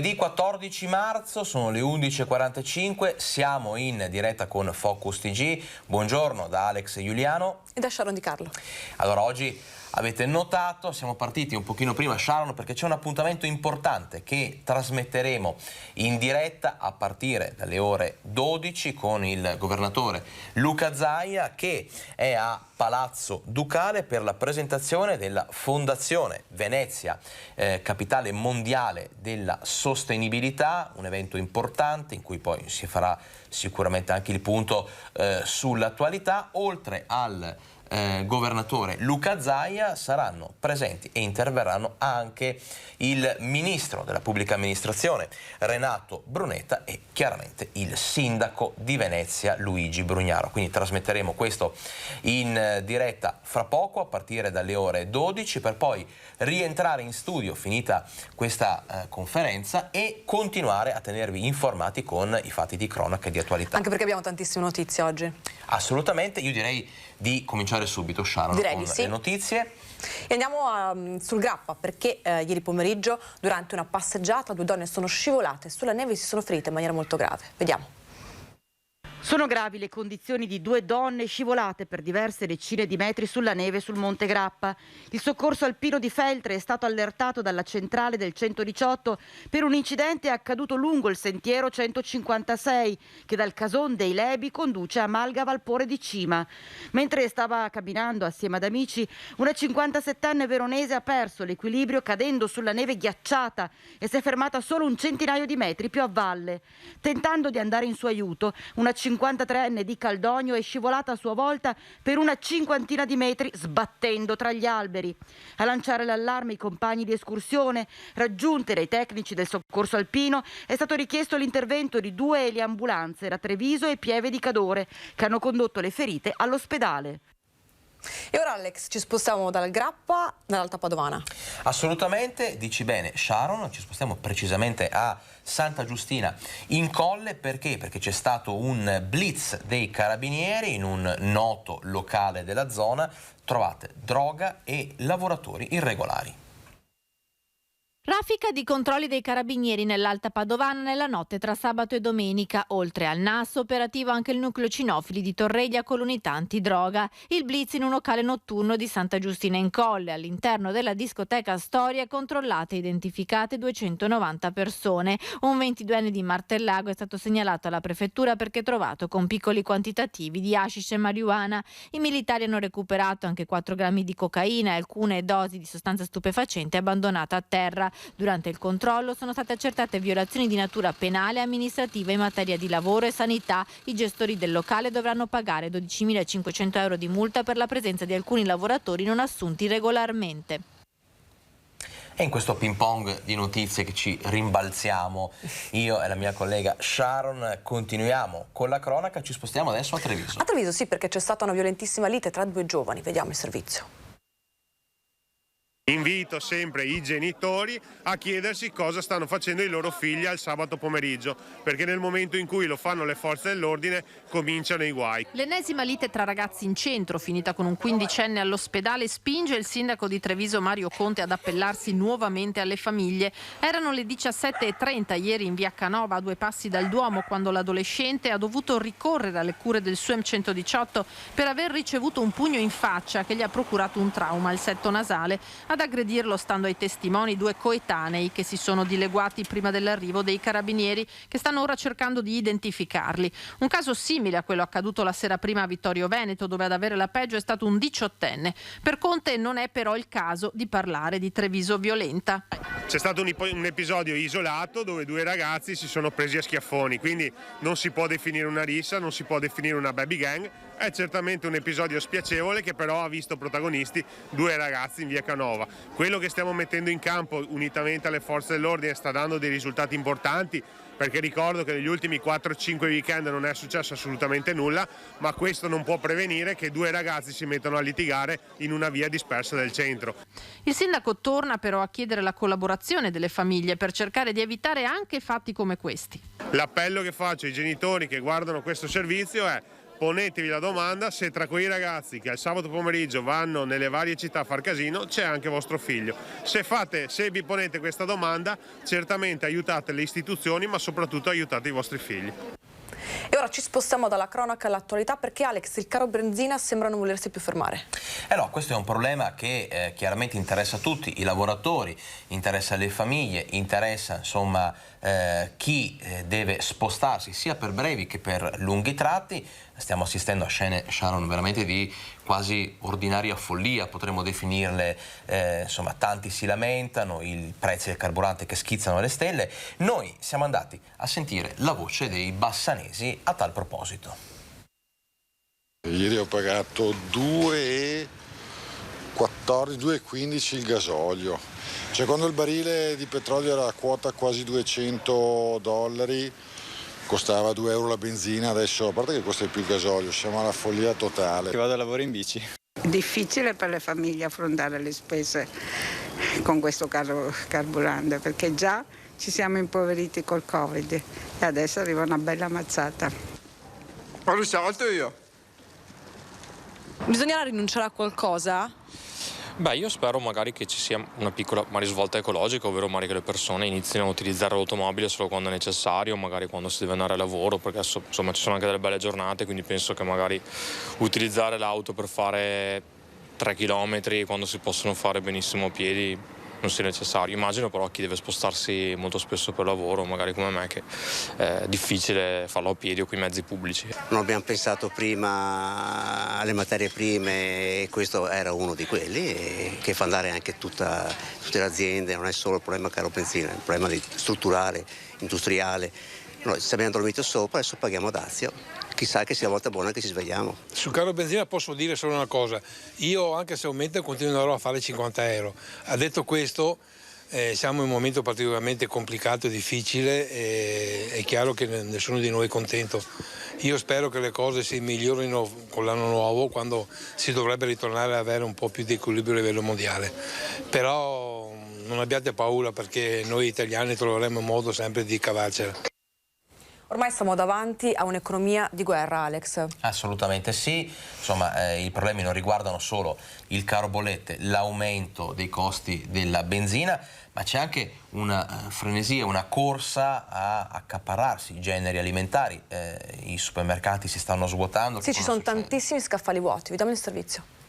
Lunedì 14 marzo, sono le 11.45, siamo in diretta con Focus TG. Buongiorno da Alex Giuliano e da Sharon Di Carlo. Allora, oggi avete notato, siamo partiti un pochino prima, Sharon, perché c'è un appuntamento importante che trasmetteremo in diretta a partire dalle ore 12 con il governatore Luca Zaia, che è a Palazzo Ducale per la presentazione della Fondazione Venezia, capitale mondiale della sostenibilità, un evento importante in cui poi si farà sicuramente anche il punto sull'attualità. Oltre al governatore Luca Zaia saranno presenti e interverranno anche il ministro della pubblica amministrazione Renato Brunetta e chiaramente il sindaco di Venezia Luigi Brugnaro. Quindi trasmetteremo questo in diretta fra poco a partire dalle ore 12 per poi rientrare in studio finita questa conferenza e continuare a tenervi informati con i fatti di cronaca e di attualità. Anche perché abbiamo tantissime notizie oggi. Assolutamente, io direi di cominciare subito, Sharon, con le notizie. E andiamo sul Grappa, perché ieri pomeriggio, durante una passeggiata, 2 donne sono scivolate sulla neve e si sono ferite in maniera molto grave. Vediamo. Sono gravi le condizioni di 2 donne scivolate per diverse decine di metri sulla neve sul Monte Grappa. Il soccorso alpino di Feltre è stato allertato dalla centrale del 118 per un incidente accaduto lungo il sentiero 156 che dal Cason dei Lebi conduce a Malga Valpore di Cima. Mentre stava camminando assieme ad amici, una 57enne veronese ha perso l'equilibrio cadendo sulla neve ghiacciata e si è fermata solo un centinaio di metri più a valle. Tentando di andare in suo aiuto, una 53enne di Caldogno è scivolata a sua volta per una 50 di metri sbattendo tra gli alberi. A lanciare l'allarme i compagni di escursione, raggiunte dai tecnici del soccorso alpino, è stato richiesto l'intervento di 2 eliambulanze da Treviso e Pieve di Cadore che hanno condotto le ferite all'ospedale. E ora, Alex, ci spostiamo dal Grappa all'Alta Padovana. Assolutamente, dici bene, Sharon, ci spostiamo precisamente a Santa Giustina in Colle. Perché? Perché c'è stato un blitz dei carabinieri in un noto locale della zona. Trovate droga e lavoratori irregolari. Raffica di controlli dei carabinieri nell'Alta Padovana nella notte tra sabato e domenica. Oltre al NAS, operativo anche il nucleo cinofili di Torreglia con l'unità antidroga. Il blitz in un locale notturno di Santa Giustina in Colle. All'interno della discoteca Storia controllate e identificate 290 persone. Un 22enne di Martellago è stato segnalato alla prefettura perché trovato con piccoli quantitativi di hashish e marijuana. I militari hanno recuperato anche 4 grammi di cocaina e alcune dosi di sostanza stupefacente abbandonata a terra. Durante il controllo sono state accertate violazioni di natura penale e amministrativa in materia di lavoro e sanità. I gestori del locale dovranno pagare 12.500 euro di multa per la presenza di alcuni lavoratori non assunti regolarmente. E in questo ping pong di notizie che ci rimbalziamo, io e la mia collega Sharon continuiamo con la cronaca, ci spostiamo adesso a Treviso. A Treviso sì, perché c'è stata una violentissima lite tra 2 giovani, vediamo il servizio. Invito sempre i genitori a chiedersi cosa stanno facendo i loro figli al sabato pomeriggio, perché nel momento in cui lo fanno le forze dell'ordine cominciano i guai. L'ennesima lite tra ragazzi in centro, finita con un 15enne all'ospedale, spinge il sindaco di Treviso Mario Conte ad appellarsi nuovamente alle famiglie. Erano le 17:30 ieri in via Canova, a 2 passi dal Duomo, quando l'adolescente ha dovuto ricorrere alle cure del SUEM 118 per aver ricevuto un pugno in faccia che gli ha procurato un trauma al setto nasale. Ad aggredirlo, stando ai testimoni, 2 coetanei che si sono dileguati prima dell'arrivo dei carabinieri, che stanno ora cercando di identificarli. Un caso simile a quello accaduto la sera prima a Vittorio Veneto, dove ad avere la peggio è stato un 18enne. Per Conte non è però il caso di parlare di Treviso violenta. C'è stato un episodio isolato dove 2 ragazzi si sono presi a schiaffoni, quindi non si può definire una rissa, non si può definire una baby gang. È certamente un episodio spiacevole che però ha visto protagonisti 2 ragazzi in via Canova. Quello che stiamo mettendo in campo unitamente alle forze dell'ordine sta dando dei risultati importanti, perché ricordo che negli ultimi 4-5 weekend non è successo assolutamente nulla, ma questo non può prevenire che 2 ragazzi si mettano a litigare in una via dispersa del centro. Il sindaco torna però a chiedere la collaborazione delle famiglie per cercare di evitare anche fatti come questi. L'appello che faccio ai genitori che guardano questo servizio è: ponetevi la domanda se tra quei ragazzi che al sabato pomeriggio vanno nelle varie città a far casino c'è anche vostro figlio. Se vi ponete questa domanda, certamente aiutate le istituzioni, ma soprattutto aiutate i vostri figli. E ora ci spostiamo dalla cronaca all'attualità, perché Alex, il caro benzina sembra non volersi più fermare. No, questo è un problema che chiaramente interessa tutti, i lavoratori, interessa le famiglie, interessa insomma chi deve spostarsi sia per brevi che per lunghi tratti. Stiamo assistendo a scene, Sharon, veramente di quasi ordinaria follia, potremmo definirle, insomma tanti si lamentano, i prezzi del carburante che schizzano alle stelle. Noi siamo andati a sentire la voce dei bassanesi a tal proposito. Ieri ho pagato 2,14, 2,15 il gasolio. Cioè, quando il barile di petrolio era a quota quasi $200, costava 2 euro la benzina, adesso a parte che costa di più il gasolio, siamo alla follia totale. Che vado a lavoro in bici. Difficile per le famiglie affrontare le spese con questo carburante, perché già ci siamo impoveriti col Covid e adesso arriva una bella mazzata. Ho risolto io. Bisognerà rinunciare a qualcosa? Beh, io spero magari che ci sia una piccola risvolta ecologica, ovvero magari che le persone inizino a utilizzare l'automobile solo quando è necessario, magari quando si deve andare a lavoro, perché adesso insomma ci sono anche delle belle giornate, quindi penso che magari utilizzare l'auto per fare 3 chilometri quando si possono fare benissimo a piedi non sia necessario. Immagino però chi deve spostarsi molto spesso per lavoro, magari come me, che è difficile farlo a piedi o con i mezzi pubblici. Non abbiamo pensato prima alle materie prime e questo era uno di quelli che fa andare anche tutte le aziende, non è solo il problema caro benzina, è un problema strutturale, industriale. Noi ci abbiamo dormito sopra, adesso paghiamo dazio. Chissà che sia la volta buona che ci svegliamo. Sul caro benzina posso dire solo una cosa: io anche se aumenta continuerò a fare 50 euro. Ha detto questo, siamo in un momento particolarmente complicato e difficile, è chiaro che nessuno di noi è contento. Io spero che le cose si migliorino con l'anno nuovo, quando si dovrebbe ritornare ad avere un po' più di equilibrio a livello mondiale. Però non abbiate paura, perché noi italiani troveremo modo sempre di cavarcela. Ormai siamo davanti a un'economia di guerra, Alex. Assolutamente sì, insomma i problemi non riguardano solo il caro bollette, l'aumento dei costi della benzina, ma c'è anche una frenesia, una corsa a accaparrarsi i generi alimentari. I supermercati si stanno svuotando. Sì, ci sono tantissimi scaffali vuoti, vediamo il servizio.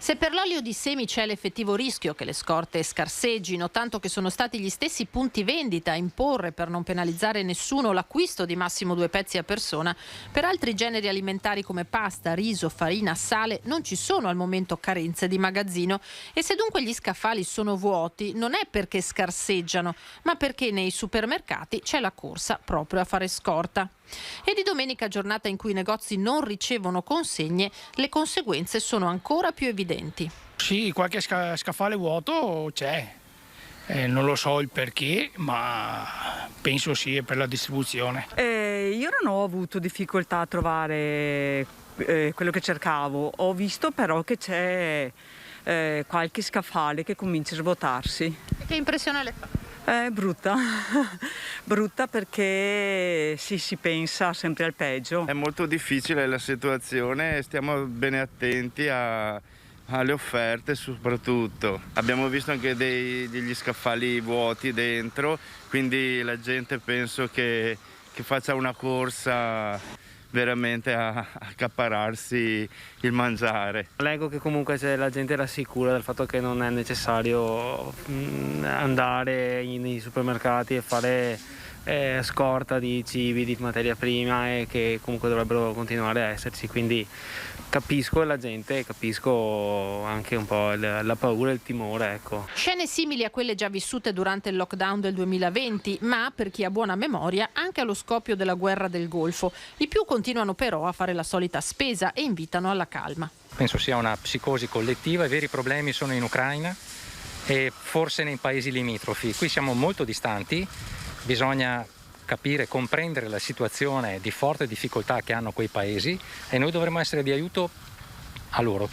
Se per l'olio di semi c'è l'effettivo rischio che le scorte scarseggino, tanto che sono stati gli stessi punti vendita a imporre, per non penalizzare nessuno, l'acquisto di massimo 2 pezzi a persona, per altri generi alimentari come pasta, riso, farina, sale non ci sono al momento carenze di magazzino, e se dunque gli scaffali sono vuoti non è perché scarseggiano, ma perché nei supermercati c'è la corsa proprio a fare scorta. E di domenica, giornata in cui i negozi non ricevono consegne, le conseguenze sono ancora più evidenti. Sì, qualche scaffale vuoto c'è, non lo so il perché, ma penso sia per la distribuzione. Io non ho avuto difficoltà a trovare quello che cercavo, ho visto però che c'è qualche scaffale che comincia a svuotarsi. Che impressione le fa? Brutta, brutta, perché si pensa sempre al peggio. È molto difficile la situazione, stiamo bene attenti alle offerte soprattutto. Abbiamo visto anche degli scaffali vuoti dentro, quindi la gente penso che faccia una corsa veramente a accaparrarsi il mangiare. Leggo che comunque la gente era sicura del fatto che non è necessario andare nei supermercati e fare scorta di cibi, di materia prima, e che comunque dovrebbero continuare a esserci, quindi capisco la gente, capisco anche un po' la paura e il timore, ecco. Scene simili a quelle già vissute durante il lockdown del 2020, ma per chi ha buona memoria anche allo scoppio della guerra del Golfo. I più continuano però a fare la solita spesa e invitano alla calma. Penso sia una psicosi collettiva, i veri problemi sono in Ucraina e forse nei paesi limitrofi. Qui siamo molto distanti, bisogna capire, comprendere la situazione di forte difficoltà che hanno quei paesi, e noi dovremmo essere di aiuto a loro,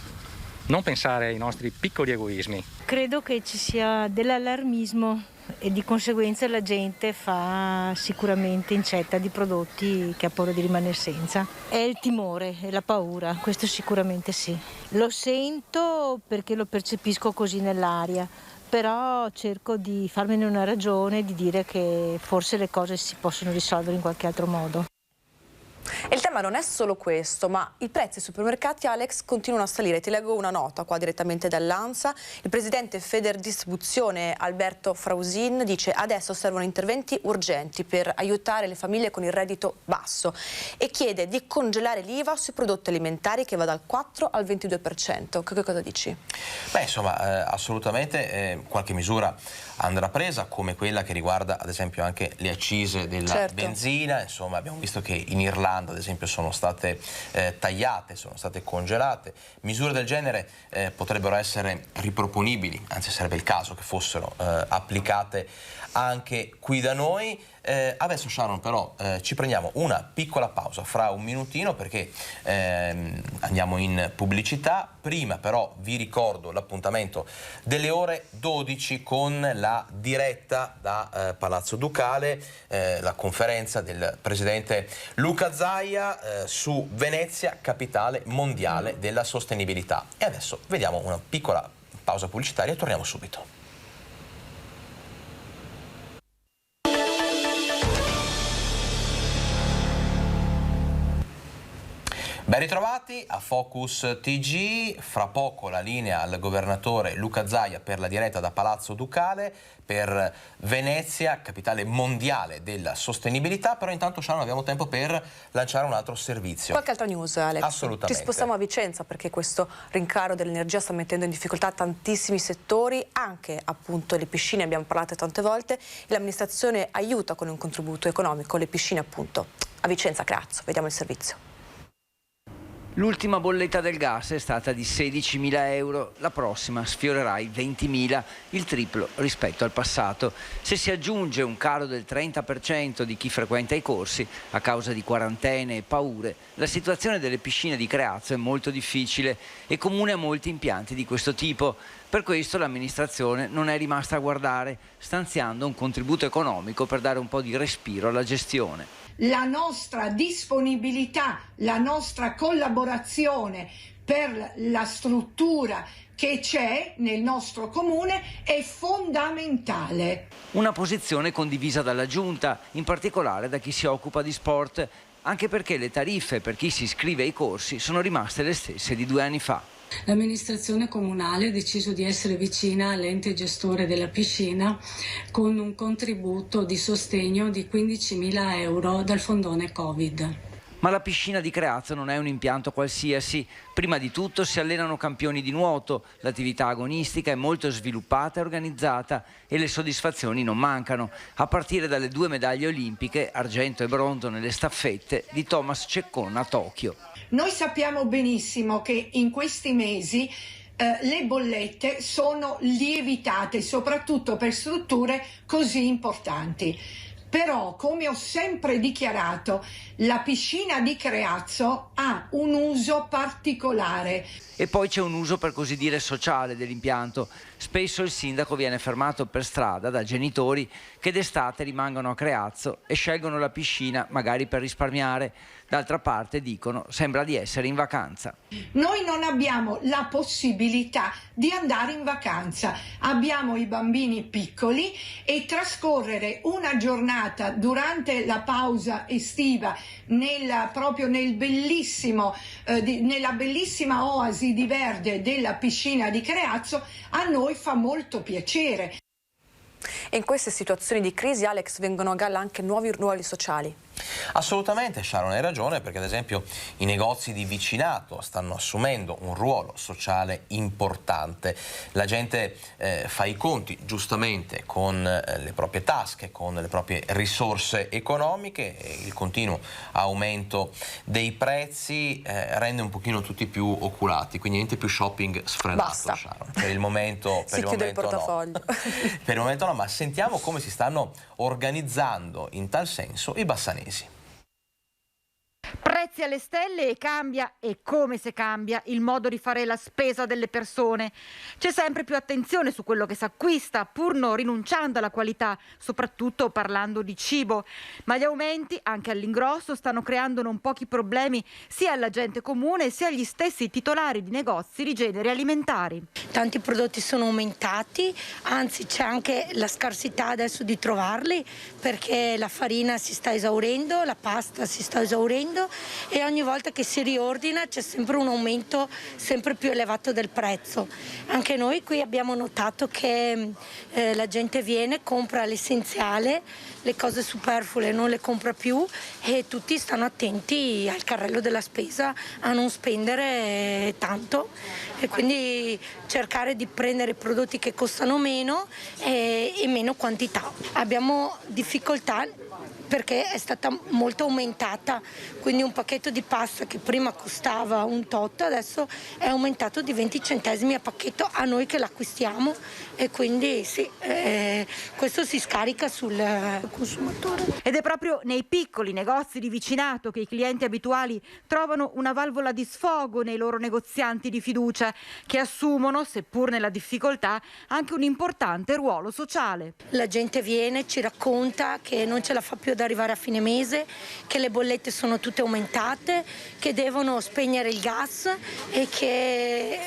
non pensare ai nostri piccoli egoismi. Credo che ci sia dell'allarmismo e di conseguenza la gente fa sicuramente incetta di prodotti che ha paura di rimanere senza. È il timore, è la paura, questo sicuramente sì. Lo sento perché lo percepisco così nell'aria, però cerco di farmene una ragione, di dire che forse le cose si possono risolvere in qualche altro modo. E il tema non è solo questo, ma i prezzi ai supermercati, Alex, continuano a salire. Ti leggo una nota qua direttamente dall'ANSA. Il presidente Federdistribuzione Alberto Frausin dice: adesso servono interventi urgenti per aiutare le famiglie con il reddito basso, e chiede di congelare l'IVA sui prodotti alimentari che va dal 4 al 22%. Che cosa dici? Beh, insomma, assolutamente qualche misura andrà presa, come quella che riguarda ad esempio anche le accise della benzina. Insomma, abbiamo visto che in Irlanda ad esempio sono state tagliate, sono state congelate. Misure del genere potrebbero essere riproponibili, anzi sarebbe il caso che fossero applicate anche qui da noi. Adesso, Sharon, però ci prendiamo una piccola pausa fra un minutino, perché andiamo in pubblicità. Prima però vi ricordo l'appuntamento delle ore 12 con la diretta da Palazzo Ducale, la conferenza del presidente Luca Zaia su Venezia, capitale mondiale della sostenibilità. E adesso vediamo una piccola pausa pubblicitaria e torniamo subito. Ben ritrovati a Focus TG. Fra poco la linea al governatore Luca Zaia per la diretta da Palazzo Ducale per Venezia, capitale mondiale della sostenibilità. Però intanto, Sharon, abbiamo tempo per lanciare un altro servizio. Qualche altra news, Alex? Assolutamente. Ci spostiamo a Vicenza, perché questo rincaro dell'energia sta mettendo in difficoltà tantissimi settori, anche appunto le piscine, abbiamo parlato tante volte, e l'amministrazione aiuta con un contributo economico le piscine appunto a Vicenza. Crazzo, vediamo il servizio. L'ultima bolletta del gas è stata di 16.000 euro, la prossima sfiorerà i 20.000, il triplo rispetto al passato. Se si aggiunge un calo del 30% di chi frequenta i corsi a causa di quarantene e paure, la situazione delle piscine di Creazzo è molto difficile e comune a molti impianti di questo tipo. Per questo l'amministrazione non è rimasta a guardare, stanziando un contributo economico per dare un po' di respiro alla gestione. La nostra disponibilità, la nostra collaborazione per la struttura che c'è nel nostro comune è fondamentale. Una posizione condivisa dalla Giunta, in particolare da chi si occupa di sport, anche perché le tariffe per chi si iscrive ai corsi sono rimaste le stesse di 2 anni fa. L'amministrazione comunale ha deciso di essere vicina all'ente gestore della piscina con un contributo di sostegno di 15.000 euro dal fondone Covid. Ma la piscina di Creazzo non è un impianto qualsiasi. Prima di tutto si allenano campioni di nuoto, l'attività agonistica è molto sviluppata e organizzata e le soddisfazioni non mancano, a partire dalle 2 medaglie olimpiche, argento e bronzo nelle staffette, di Thomas Ceccon a Tokyo. Noi sappiamo benissimo che in questi mesi le bollette sono lievitate, soprattutto per strutture così importanti. Però, come ho sempre dichiarato, la piscina di Creazzo ha un uso particolare. E poi c'è un uso per così dire sociale dell'impianto. Spesso il sindaco viene fermato per strada da genitori che d'estate rimangono a Creazzo e scelgono la piscina magari per risparmiare. D'altra parte, dicono, sembra di essere in vacanza. Noi non abbiamo la possibilità di andare in vacanza. Abbiamo i bambini piccoli e trascorrere una giornata durante la pausa estiva proprio nella bellissima oasi di verde della piscina di Creazzo a noi fa molto piacere. E in queste situazioni di crisi, Alex, vengono a galla anche nuovi ruoli sociali. Assolutamente, Sharon, hai ragione, perché ad esempio i negozi di vicinato stanno assumendo un ruolo sociale importante. La gente fa i conti giustamente con le proprie tasche, con le proprie risorse economiche, e il continuo aumento dei prezzi rende un pochino tutti più oculati, quindi niente più shopping sfrenato. Basta. Sharon. Per il momento, si chiude il portafoglio. No. Per il momento no, ma sentiamo come si stanno organizzando in tal senso i bassanesi. Prezzi alle stelle e cambia, e come se cambia, il modo di fare la spesa delle persone. C'è sempre più attenzione su quello che si acquista, pur non rinunciando alla qualità, soprattutto parlando di cibo. Ma gli aumenti, anche all'ingrosso, stanno creando non pochi problemi sia alla gente comune sia agli stessi titolari di negozi di generi alimentari. Tanti prodotti sono aumentati, anzi c'è anche la scarsità adesso di trovarli, perché la farina si sta esaurendo, la pasta si sta esaurendo e ogni volta che si riordina c'è sempre un aumento sempre più elevato del prezzo. Anche noi qui abbiamo notato che la gente viene, compra l'essenziale, le cose superflue non le compra più e tutti stanno attenti al carrello della spesa a non spendere tanto e quindi cercare di prendere prodotti che costano meno e meno quantità. Abbiamo difficoltà perché è stata molto aumentata, quindi un pacchetto di pasta che prima costava un tot adesso è aumentato di 20 centesimi a pacchetto a noi che l'acquistiamo e quindi sì, questo si scarica sul consumatore. Ed è proprio nei piccoli negozi di vicinato che i clienti abituali trovano una valvola di sfogo nei loro negozianti di fiducia, che assumono, seppur nella difficoltà, anche un importante ruolo sociale. La gente viene, ci racconta che non ce la fa più ad arrivare a fine mese, che le bollette sono tutte aumentate, che devono spegnere il gas e che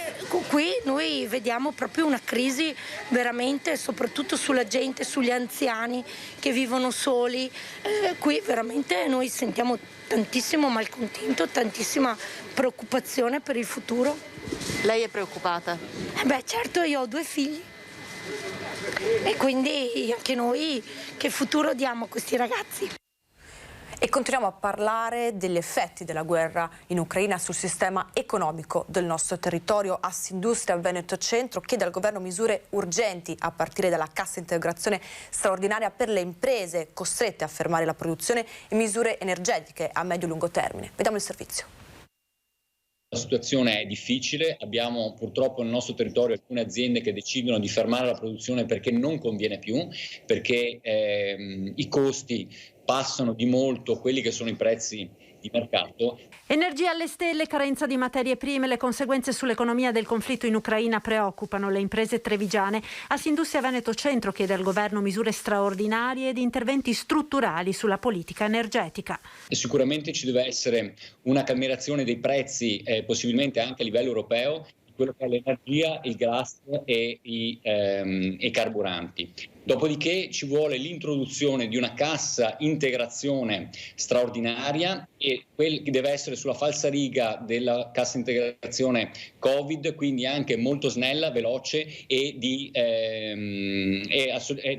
qui noi vediamo proprio una crisi veramente, soprattutto sulla gente, sugli anziani che vivono soli. Qui veramente noi sentiamo tantissimo malcontento, tantissima preoccupazione per il futuro. Lei è preoccupata? Beh, certo, io ho 2 figli e quindi anche noi che futuro diamo a questi ragazzi? E continuiamo a parlare degli effetti della guerra in Ucraina sul sistema economico del nostro territorio. Assindustria Veneto Centro chiede al governo misure urgenti a partire dalla cassa integrazione straordinaria per le imprese costrette a fermare la produzione e misure energetiche a medio-lungo termine. Vediamo il servizio. La situazione è difficile, abbiamo purtroppo nel nostro territorio alcune aziende che decidono di fermare la produzione perché non conviene più, perché i costi passano di molto quelli che sono i prezzi di mercato. Energia alle stelle, carenza di materie prime, le conseguenze sull'economia del conflitto in Ucraina preoccupano le imprese trevigiane. Assindustria Veneto Centro chiede al governo misure straordinarie ed interventi strutturali sulla politica energetica. E sicuramente ci deve essere una calmierazione dei prezzi, possibilmente anche a livello europeo, di quello che è l'energia, il gas e i carburanti. Dopodiché ci vuole l'introduzione di una cassa integrazione straordinaria e che deve essere sulla falsariga della cassa integrazione Covid, quindi anche molto snella, veloce e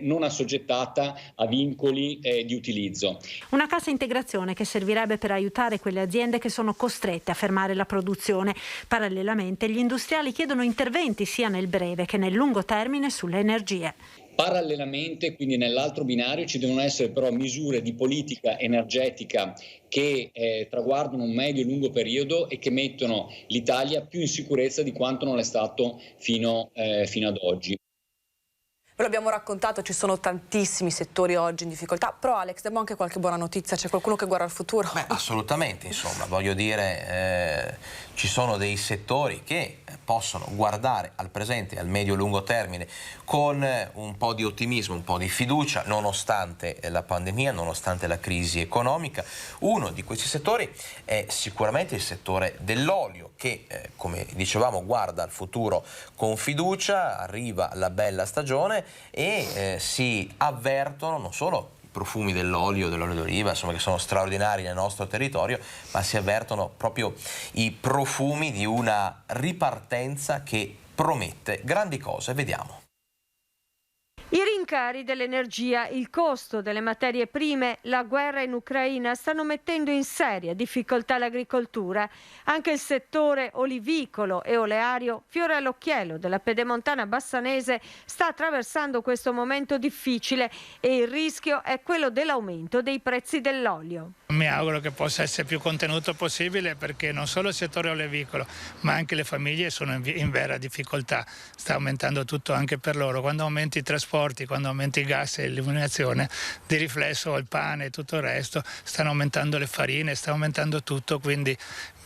non assoggettata a vincoli di utilizzo. Una cassa integrazione che servirebbe per aiutare quelle aziende che sono costrette a fermare la produzione. Parallelamente gli industriali chiedono interventi sia nel breve che nel lungo termine sulle energie. Parallelamente, quindi nell'altro binario, ci devono essere però misure di politica energetica che traguardano un medio e lungo periodo e che mettono l'Italia più in sicurezza di quanto non è stato fino ad oggi. Ve l'abbiamo raccontato, ci sono tantissimi settori oggi in difficoltà, però Alex, diamo anche qualche buona notizia, c'è qualcuno che guarda al futuro? Beh, assolutamente, insomma, voglio dire, ci sono dei settori che possono guardare al presente e al medio-lungo termine con un po' di ottimismo, un po' di fiducia, nonostante la pandemia, nonostante la crisi economica. Uno di questi settori è sicuramente il settore dell'olio, che, come dicevamo, guarda al futuro con fiducia, arriva la bella stagione e si avvertono non solo i profumi dell'olio d'oliva, insomma, che sono straordinari nel nostro territorio, ma si avvertono proprio i profumi di una ripartenza che promette grandi cose. Vediamo. I rincari dell'energia, il costo delle materie prime, la guerra in Ucraina stanno mettendo in seria difficoltà l'agricoltura. Anche il settore olivicolo e oleario, fiore all'occhiello della pedemontana bassanese, sta attraversando questo momento difficile e il rischio è quello dell'aumento dei prezzi dell'olio. Mi auguro che possa essere più contenuto possibile, perché non solo il settore olivicolo ma anche le famiglie sono in vera difficoltà. Sta aumentando tutto anche per loro. Quando aumenti i trasporti trasporti, quando aumenti il gas e l'illuminazione, di riflesso il pane e tutto il resto, stanno aumentando le farine, sta aumentando tutto, quindi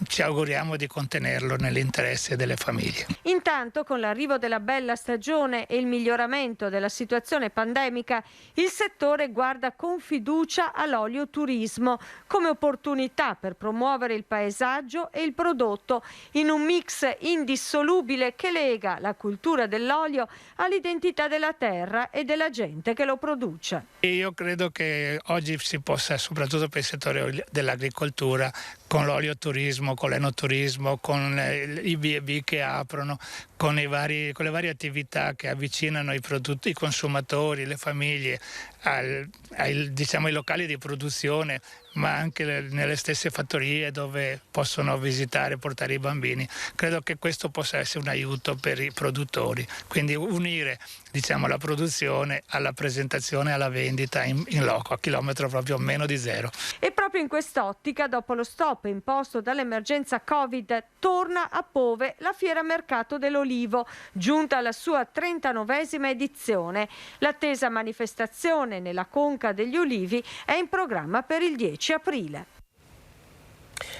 ci auguriamo di contenerlo nell'interesse delle famiglie. Intanto, con l'arrivo della bella stagione e il miglioramento della situazione pandemica, il settore guarda con fiducia all'olio turismo come opportunità per promuovere il paesaggio e il prodotto in un mix indissolubile che lega la cultura dell'olio all'identità della terra e della gente che lo produce. Io credo che oggi si possa, soprattutto per il settore dell'agricoltura, con l'olio turismo, con l'enoturismo, con i B&B che aprono, con le varie attività che avvicinano i consumatori, le famiglie ai locali di produzione, ma anche nelle stesse fattorie dove possono visitare e portare i bambini. Credo che questo possa essere un aiuto per i produttori, quindi unire la produzione alla presentazione, alla vendita in loco, a chilometro proprio meno di zero. E proprio in quest'ottica, dopo lo stop imposto dall'emergenza Covid, torna a Pove la Fiera Mercato dell'Olivo, giunta alla sua 39esima edizione. L'attesa manifestazione nella Conca degli Ulivi è in programma per il 10 aprile.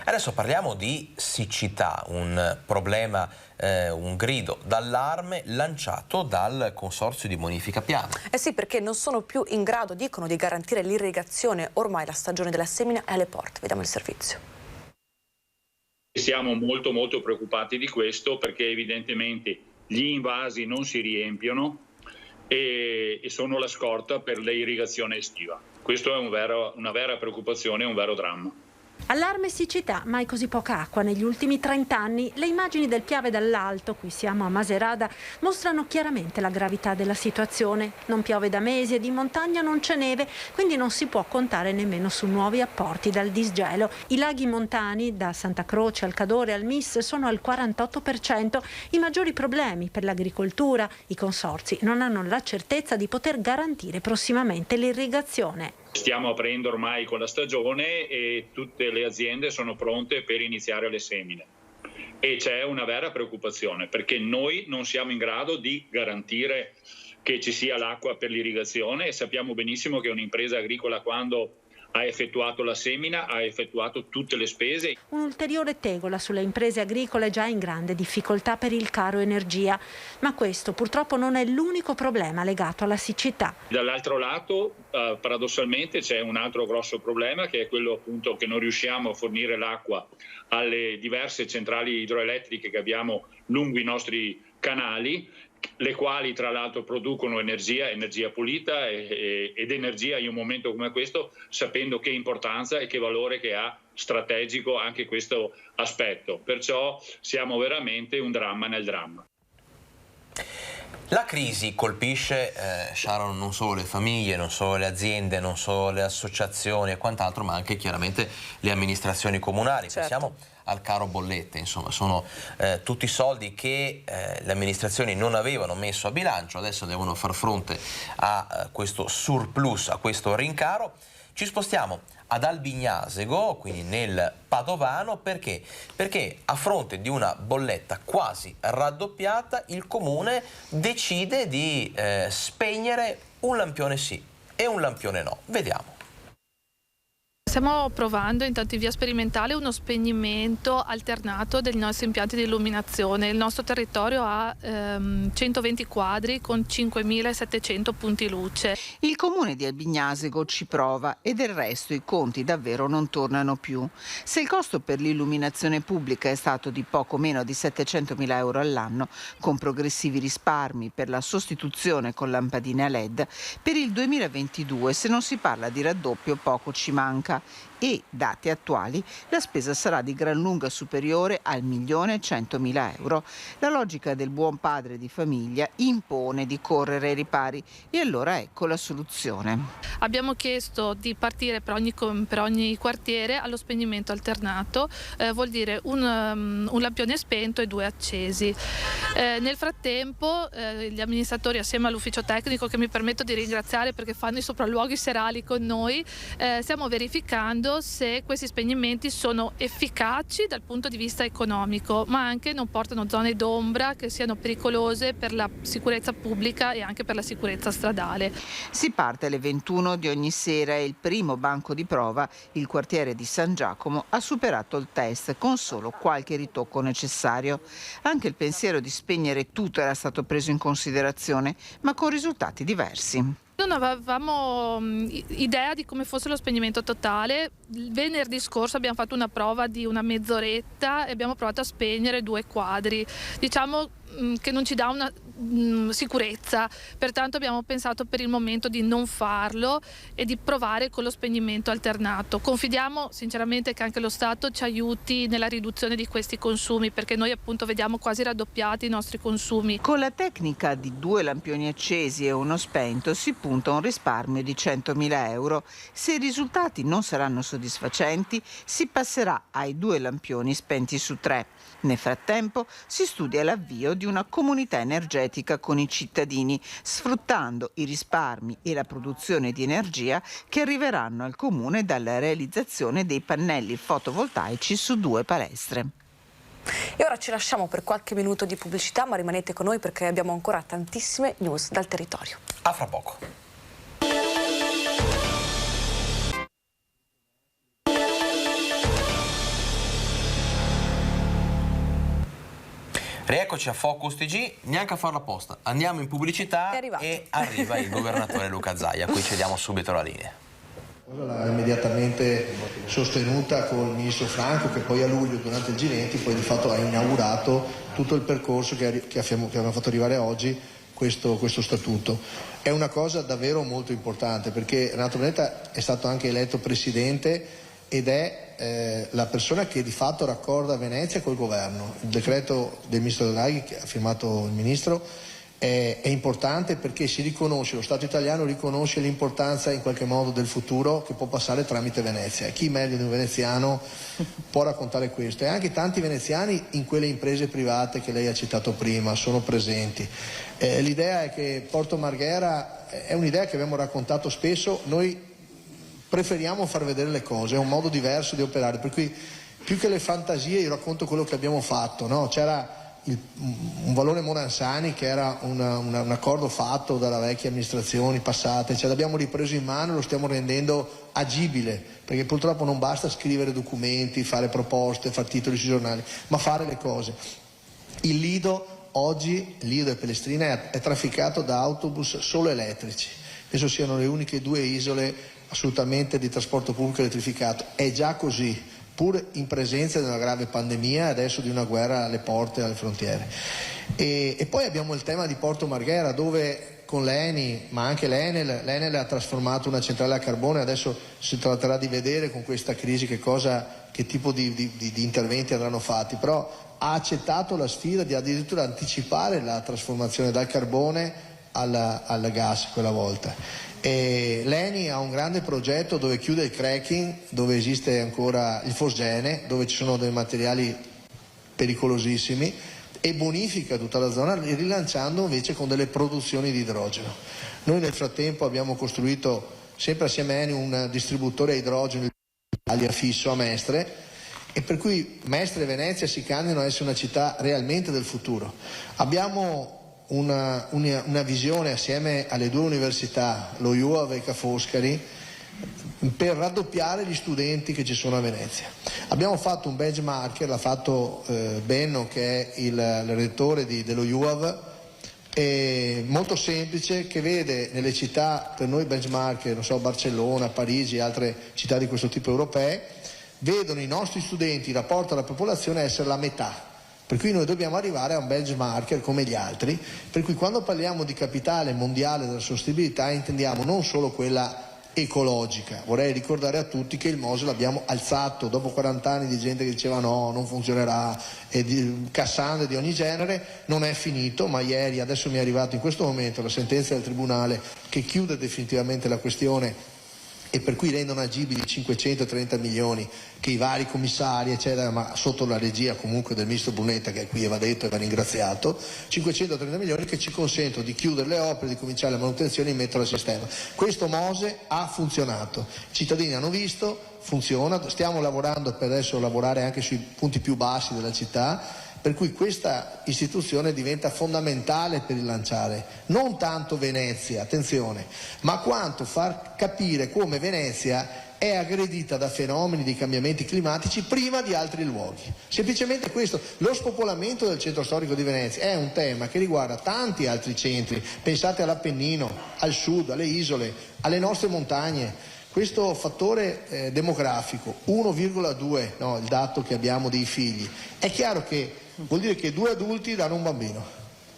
Adesso parliamo di siccità, un problema, un grido d'allarme lanciato dal Consorzio di Bonifica Piano. Eh sì, perché non sono più in grado, dicono, di garantire l'irrigazione. Ormai la stagione della semina è alle porte. Vediamo il servizio. Siamo molto preoccupati di questo, perché evidentemente gli invasi non si riempiono e sono la scorta per l'irrigazione estiva. Questo è una vera preoccupazione, un vero dramma. Allarme siccità, mai così poca acqua negli ultimi 30 anni. Le immagini del Piave dall'alto, qui siamo a Maserada, mostrano chiaramente la gravità della situazione. Non piove da mesi ed in montagna non c'è neve, quindi non si può contare nemmeno su nuovi apporti dal disgelo. I laghi montani, da Santa Croce al Cadore al Mis, sono al 48%. I maggiori problemi per l'agricoltura. I consorzi non hanno la certezza di poter garantire prossimamente l'irrigazione. Stiamo aprendo ormai con la stagione e tutte le aziende sono pronte per iniziare le semine. E c'è una vera preoccupazione, perché noi non siamo in grado di garantire che ci sia l'acqua per l'irrigazione, e sappiamo benissimo che un'impresa agricola, quando ha effettuato la semina, ha effettuato tutte le spese. Un'ulteriore tegola sulle imprese agricole già in grande difficoltà per il caro energia. Ma questo purtroppo non è l'unico problema legato alla siccità. Dall'altro lato, paradossalmente, c'è un altro grosso problema, che è quello appunto che non riusciamo a fornire l'acqua alle diverse centrali idroelettriche che abbiamo lungo i nostri canali, le quali tra l'altro producono energia pulita ed energia in un momento come questo, sapendo che importanza e che valore che ha strategico anche questo aspetto. Perciò siamo veramente un dramma nel dramma. La crisi colpisce, Sharon, non solo le famiglie, non solo le aziende, non solo le associazioni e quant'altro, ma anche chiaramente le amministrazioni comunali. Certo. Pensiamo al caro bollette, insomma, sono tutti soldi che le amministrazioni non avevano messo a bilancio, adesso devono far fronte a questo surplus, a questo rincaro. Ci spostiamo ad Albignasego, quindi nel Padovano, perché a fronte di una bolletta quasi raddoppiata il comune decide di spegnere un lampione sì e un lampione no. Vediamo. Stiamo provando intanto in via sperimentale uno spegnimento alternato dei nostri impianti di illuminazione. Il nostro territorio ha 120 quadri con 5.700 punti luce. Il comune di Albignasego ci prova e del resto i conti davvero non tornano più. Se il costo per l'illuminazione pubblica è stato di poco meno di 700.000 euro all'anno, con progressivi risparmi per la sostituzione con lampadine a LED, per il 2022, se non si parla di raddoppio, poco ci manca. E, dati attuali, la spesa sarà di gran lunga superiore al 1.100.000 euro. La logica del buon padre di famiglia impone di correre ai ripari e allora ecco la soluzione. Abbiamo chiesto di partire per ogni quartiere allo spegnimento alternato, vuol dire un lampione spento e 2 accesi. Nel frattempo gli amministratori, assieme all'ufficio tecnico, che mi permetto di ringraziare perché fanno i sopralluoghi serali con noi, stiamo verificando chiesto se questi spegnimenti sono efficaci dal punto di vista economico, ma anche non portano zone d'ombra che siano pericolose per la sicurezza pubblica e anche per la sicurezza stradale. Si parte alle 21 di ogni sera e il primo banco di prova, il quartiere di San Giacomo, ha superato il test con solo qualche ritocco necessario. Anche il pensiero di spegnere tutto era stato preso in considerazione, ma con risultati diversi. Non avevamo idea di come fosse lo spegnimento totale. Il venerdì scorso abbiamo fatto una prova di una mezz'oretta e abbiamo provato a spegnere 2 quadri. Diciamo che non ci dà una sicurezza, pertanto abbiamo pensato per il momento di non farlo e di provare con lo spegnimento alternato. Confidiamo sinceramente che anche lo Stato ci aiuti nella riduzione di questi consumi, perché noi appunto vediamo quasi raddoppiati i nostri consumi. Con la tecnica di 2 lampioni accesi e uno spento si punta a un risparmio di 100.000 euro. Se i risultati non saranno soddisfacenti, si passerà ai 2 lampioni spenti su 3. Nel frattempo si studia l'avvio di una comunità energetica con i cittadini, sfruttando i risparmi e la produzione di energia che arriveranno al comune dalla realizzazione dei pannelli fotovoltaici su 2 palestre. E ora ci lasciamo per qualche minuto di pubblicità, ma rimanete con noi perché abbiamo ancora tantissime news dal territorio. A fra poco. Rieccoci a Focus TG, neanche a farla apposta. Andiamo in pubblicità e arriva il governatore Luca Zaia, a cui cediamo subito la linea. L'ha immediatamente sostenuta con il ministro Franco, che poi a luglio durante il G20 poi di fatto ha inaugurato tutto il percorso che abbiamo fatto arrivare oggi questo statuto. È una cosa davvero molto importante, perché Renato Brunetta è stato anche eletto presidente ed è la persona che di fatto raccorda Venezia col governo. Il decreto del ministro Draghi, che ha firmato il ministro, è importante perché si riconosce, lo Stato italiano riconosce l'importanza in qualche modo del futuro che può passare tramite Venezia. Chi meglio di un veneziano può raccontare questo? E anche tanti veneziani in quelle imprese private che lei ha citato prima sono presenti. L'idea è che Porto Marghera è un'idea che abbiamo raccontato spesso. Noi preferiamo far vedere le cose, è un modo diverso di operare, per cui più che le fantasie io racconto quello che abbiamo fatto, no? C'era un valore Moransani che era un accordo fatto dalla vecchia amministrazioni passate, ce l'abbiamo ripreso in mano e lo stiamo rendendo agibile, perché purtroppo non basta scrivere documenti, fare proposte, fare titoli sui giornali, ma fare le cose. Il Lido oggi, Lido e Pellestrina, è trafficato da autobus solo elettrici, penso siano le uniche 2 isole assolutamente di trasporto pubblico elettrificato. È già così, pur in presenza di una grave pandemia e adesso di una guerra alle porte, alle frontiere. E poi abbiamo il tema di Porto Marghera, dove con l'ENI, ma anche l'Enel ha trasformato una centrale a carbone. Adesso si tratterà di vedere con questa crisi che tipo di interventi andranno fatti, però ha accettato la sfida di addirittura anticipare la trasformazione dal carbone al gas quella volta. E l'ENI ha un grande progetto dove chiude il cracking, dove esiste ancora il fosgene, dove ci sono dei materiali pericolosissimi, e bonifica tutta la zona rilanciando invece con delle produzioni di idrogeno. Noi nel frattempo abbiamo costruito, sempre assieme a ENI, un distributore a idrogeno Italia fisso a Mestre, e per cui Mestre e Venezia si candidano ad essere una città realmente del futuro. Abbiamo una visione assieme alle 2 università, lo UAV e Ca' Foscari, per raddoppiare gli studenti che ci sono a Venezia. Abbiamo fatto un benchmarker, l'ha fatto Benno, che è il rettore dello UAV, molto semplice, che vede nelle città, per noi benchmarker, non so, Barcellona, Parigi e altre città di questo tipo europee, vedono i nostri studenti in rapporto alla popolazione essere la metà. Per cui noi dobbiamo arrivare a un benchmarker come gli altri, per cui quando parliamo di capitale mondiale della sostenibilità intendiamo non solo quella ecologica. Vorrei ricordare a tutti che il MOSE l'abbiamo alzato dopo 40 anni di gente che diceva no, non funzionerà, e di cassande di ogni genere. Non è finito, ma ieri, adesso mi è arrivato in questo momento la sentenza del Tribunale che chiude definitivamente la questione e per cui rendono agibili 530 milioni che i vari commissari eccetera, ma sotto la regia comunque del ministro Brunetta, che è qui e va detto e va ringraziato, 530 milioni che ci consentono di chiudere le opere, di cominciare la manutenzione e di metterlo a sistema. Questo MOSE ha funzionato, i cittadini hanno visto, funziona, stiamo lavorando per adesso lavorare anche sui punti più bassi della città, per cui questa istituzione diventa fondamentale per rilanciare non tanto Venezia, attenzione, ma quanto far capire come Venezia è aggredita da fenomeni di cambiamenti climatici prima di altri luoghi. Semplicemente questo, lo spopolamento del centro storico di Venezia è un tema che riguarda tanti altri centri, pensate all'Appennino, al sud, alle isole, alle nostre montagne. Questo fattore demografico, 1,2, no, il dato che abbiamo dei figli, è chiaro che vuol dire che 2 adulti danno un bambino.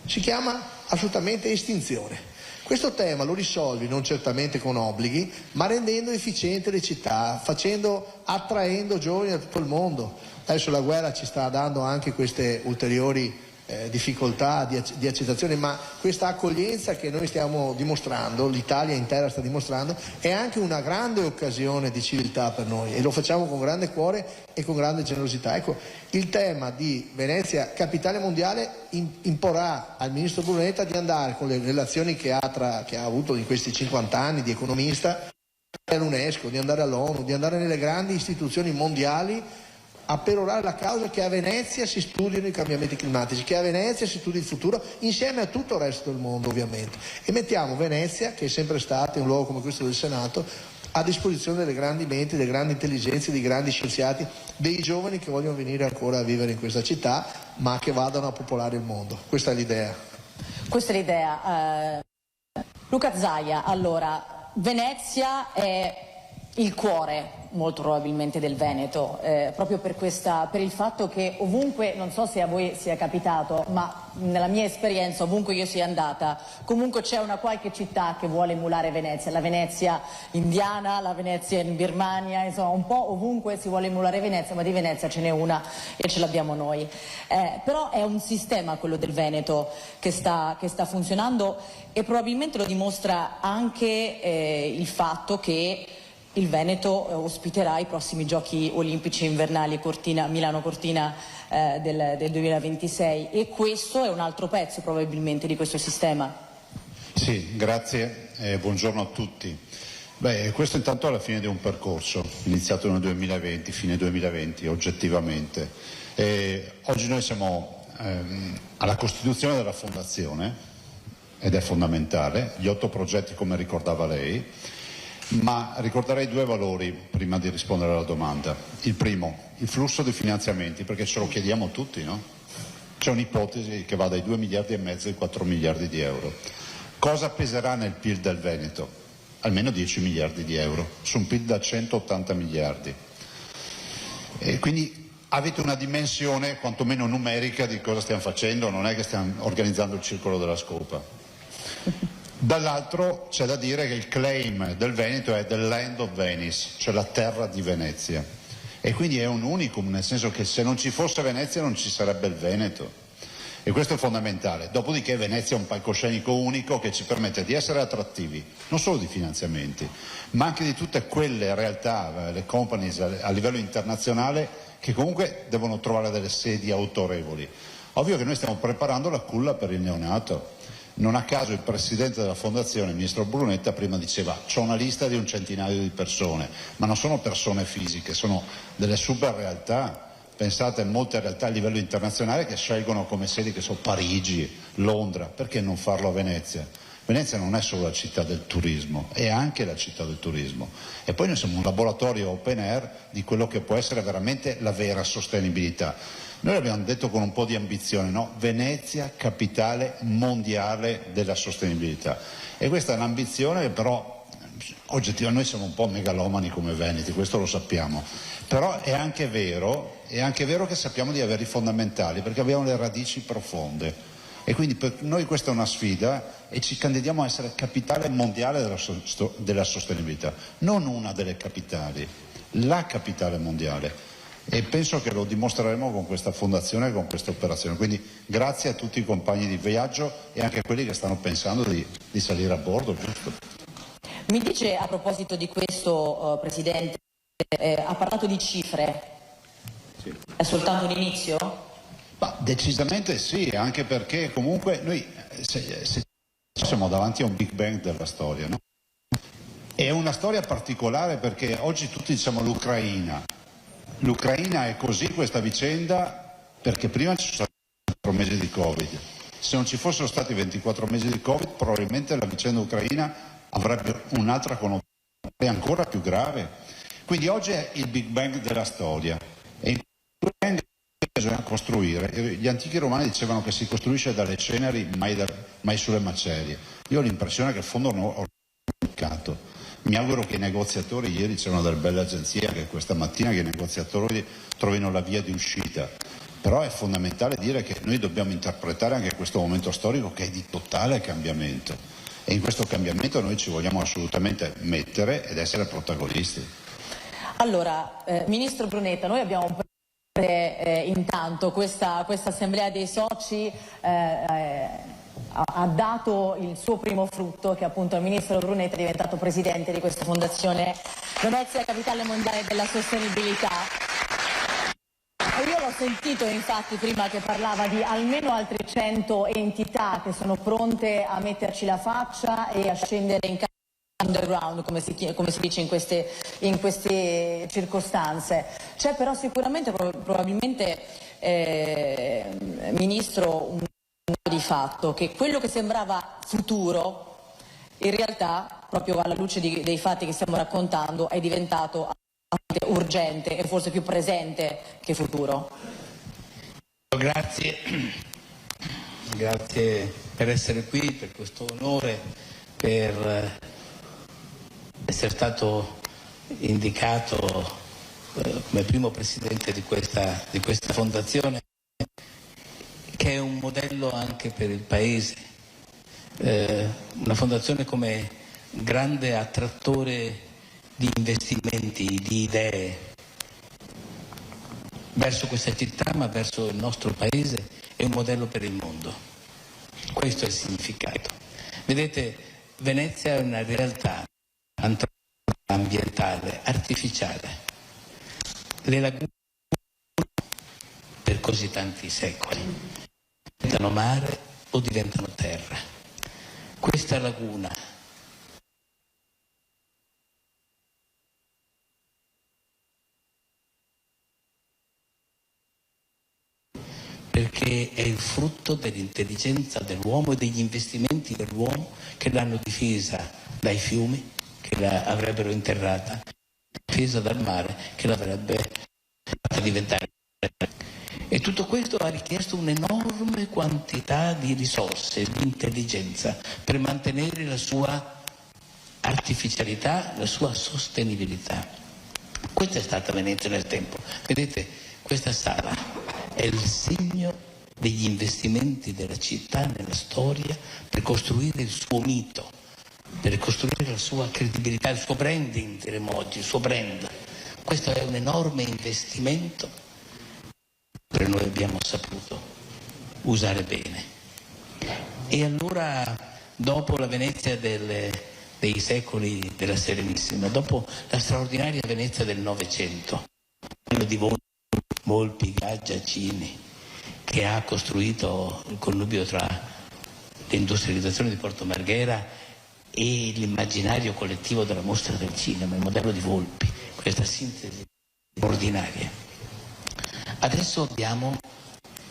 Si chiama assolutamente estinzione. Questo tema lo risolvi non certamente con obblighi, ma rendendo efficienti le città, attraendo giovani da tutto il mondo. Adesso la guerra ci sta dando anche queste ulteriori difficoltà di accettazione, ma questa accoglienza che noi stiamo dimostrando, l'Italia intera sta dimostrando, è anche una grande occasione di civiltà per noi e lo facciamo con grande cuore e con grande generosità. Ecco, il tema di Venezia capitale mondiale imporrà al ministro Brunetta di andare con le relazioni che ha avuto in questi 50 anni di economista all'UNESCO, di andare all'ONU, di andare nelle grandi istituzioni mondiali a perorare la causa che a Venezia si studiano i cambiamenti climatici, che a Venezia si studi il futuro, insieme a tutto il resto del mondo ovviamente. E mettiamo Venezia, che è sempre stata un luogo come questo del Senato, a disposizione delle grandi menti, delle grandi intelligenze, dei grandi scienziati, dei giovani che vogliono venire ancora a vivere in questa città, ma che vadano a popolare il mondo. Questa è l'idea. Questa è l'idea. Luca Zaia, allora, Venezia è il cuore molto probabilmente del Veneto, proprio per il fatto che ovunque, non so se a voi sia capitato, ma nella mia esperienza ovunque io sia andata, comunque c'è una qualche città che vuole emulare Venezia, la Venezia indiana, la Venezia in Birmania, insomma un po' ovunque si vuole emulare Venezia, ma di Venezia ce n'è una e ce l'abbiamo noi. Però è un sistema quello del Veneto che sta funzionando e probabilmente lo dimostra anche il fatto che il Veneto ospiterà i prossimi giochi olimpici invernali Milano-Cortina del 2026 e questo è un altro pezzo probabilmente di questo sistema. Sì, grazie e buongiorno a tutti. Questo intanto è la fine di un percorso iniziato nel 2020, fine 2020 oggettivamente. Oggi noi siamo alla costituzione della fondazione ed è fondamentale, gli 8 progetti come ricordava lei. Ma ricorderei 2 valori prima di rispondere alla domanda. Il primo, il flusso di finanziamenti, perché ce lo chiediamo tutti, no? C'è un'ipotesi che va dai 2 miliardi e mezzo ai 4 miliardi di euro. Cosa peserà nel PIL del Veneto? Almeno 10 miliardi di euro, su un PIL da 180 miliardi. E quindi avete una dimensione quantomeno numerica di cosa stiamo facendo, non è che stiamo organizzando il circolo della scopa. Dall'altro c'è da dire che il claim del Veneto è the land of Venice, cioè la terra di Venezia, e quindi è un unicum, nel senso che se non ci fosse Venezia non ci sarebbe il Veneto, e questo è fondamentale. Dopodiché Venezia è un palcoscenico unico che ci permette di essere attrattivi, non solo di finanziamenti, ma anche di tutte quelle realtà, le companies a livello internazionale che comunque devono trovare delle sedi autorevoli. Ovvio che noi stiamo preparando la culla per il neonato. Non a caso il presidente della fondazione, il ministro Brunetta, prima diceva c'ho una lista di un centinaio di persone, ma non sono persone fisiche, sono delle super realtà. Pensate a molte realtà a livello internazionale che scelgono come sedi, che sono Parigi, Londra, perché non farlo a Venezia? Venezia non è solo la città del turismo, è anche la città del turismo. E poi noi siamo un laboratorio open air di quello che può essere veramente la vera sostenibilità. Noi l'abbiamo detto con un po' di ambizione, no? Venezia, capitale mondiale della sostenibilità. E questa è un'ambizione che però, oggettivamente, noi siamo un po' megalomani come veneti, questo lo sappiamo. Però è anche vero che sappiamo di avere i fondamentali, perché abbiamo le radici profonde. E quindi per noi questa è una sfida e ci candidiamo a essere capitale mondiale della sostenibilità. Non una delle capitali, la capitale mondiale. E penso che lo dimostreremo con questa fondazione e con questa operazione. Quindi grazie a tutti i compagni di viaggio e anche a quelli che stanno pensando di salire a bordo, giusto? Mi dice a proposito di questo, Presidente, ha parlato di cifre. Sì. È soltanto l'inizio? Decisamente sì, anche perché comunque noi siamo davanti a un Big Bang della storia, no? È una storia particolare perché oggi tutti diciamo l'Ucraina. L'Ucraina è così questa vicenda perché prima ci sono stati 4 mesi di Covid. Se non ci fossero stati 24 mesi di Covid, probabilmente la vicenda ucraina avrebbe un'altra connotazione ancora più grave. Quindi oggi è il Big Bang della storia e in Big Bang bisogna costruire. Gli antichi romani dicevano che si costruisce dalle ceneri, mai sulle macerie. Io ho l'impressione che il fondo non ho toccato. Mi auguro che i negoziatori, ieri c'erano delle belle agenzie che questa mattina che i negoziatori trovino la via di uscita. Però è fondamentale dire che noi dobbiamo interpretare anche questo momento storico che è di totale cambiamento e in questo cambiamento noi ci vogliamo assolutamente mettere ed essere protagonisti. Allora, Ministro Brunetta, noi abbiamo intanto questa assemblea dei soci ha dato il suo primo frutto, che appunto il Ministro Brunetta è diventato Presidente di questa Fondazione Venezia Capitale Mondiale della Sostenibilità. Io l'ho sentito infatti prima che parlava di almeno altre 100 entità che sono pronte a metterci la faccia e a scendere in underground, come si dice in queste circostanze. C'è però sicuramente, probabilmente, Ministro, un di fatto che quello che sembrava futuro, in realtà, proprio alla luce dei fatti che stiamo raccontando, è diventato urgente e forse più presente che futuro. Grazie per essere qui, per questo onore, per essere stato indicato come primo presidente di questa fondazione, che è un modello anche per il Paese, una fondazione come grande attrattore di investimenti, di idee verso questa città, ma verso il nostro Paese, è un modello per il mondo. Questo è il significato. Vedete, Venezia è una realtà ambientale, artificiale. Le lagune per così tanti secoli diventano mare o diventano terra. Questa laguna perché è il frutto dell'intelligenza dell'uomo e degli investimenti dell'uomo che l'hanno difesa dai fiumi, che l'avrebbero interrata, difesa dal mare, che l'avrebbe fatta diventare. E tutto questo ha richiesto un'enorme quantità di risorse, di intelligenza, per mantenere la sua artificialità, la sua sostenibilità. Questa è stata Venezia nel tempo. Vedete, questa sala è il segno degli investimenti della città nella storia per costruire il suo mito, per costruire la sua credibilità, il suo branding, diremo oggi, il suo brand. Questo è un enorme investimento che noi abbiamo saputo usare bene. E allora, dopo la Venezia dei secoli della Serenissima, dopo la straordinaria Venezia del Novecento, quello di Volpi, Gaggia, Cini, che ha costruito il connubio tra l'industrializzazione di Porto Marghera e l'immaginario collettivo della mostra del cinema, il modello di Volpi, questa sintesi ordinaria. Adesso abbiamo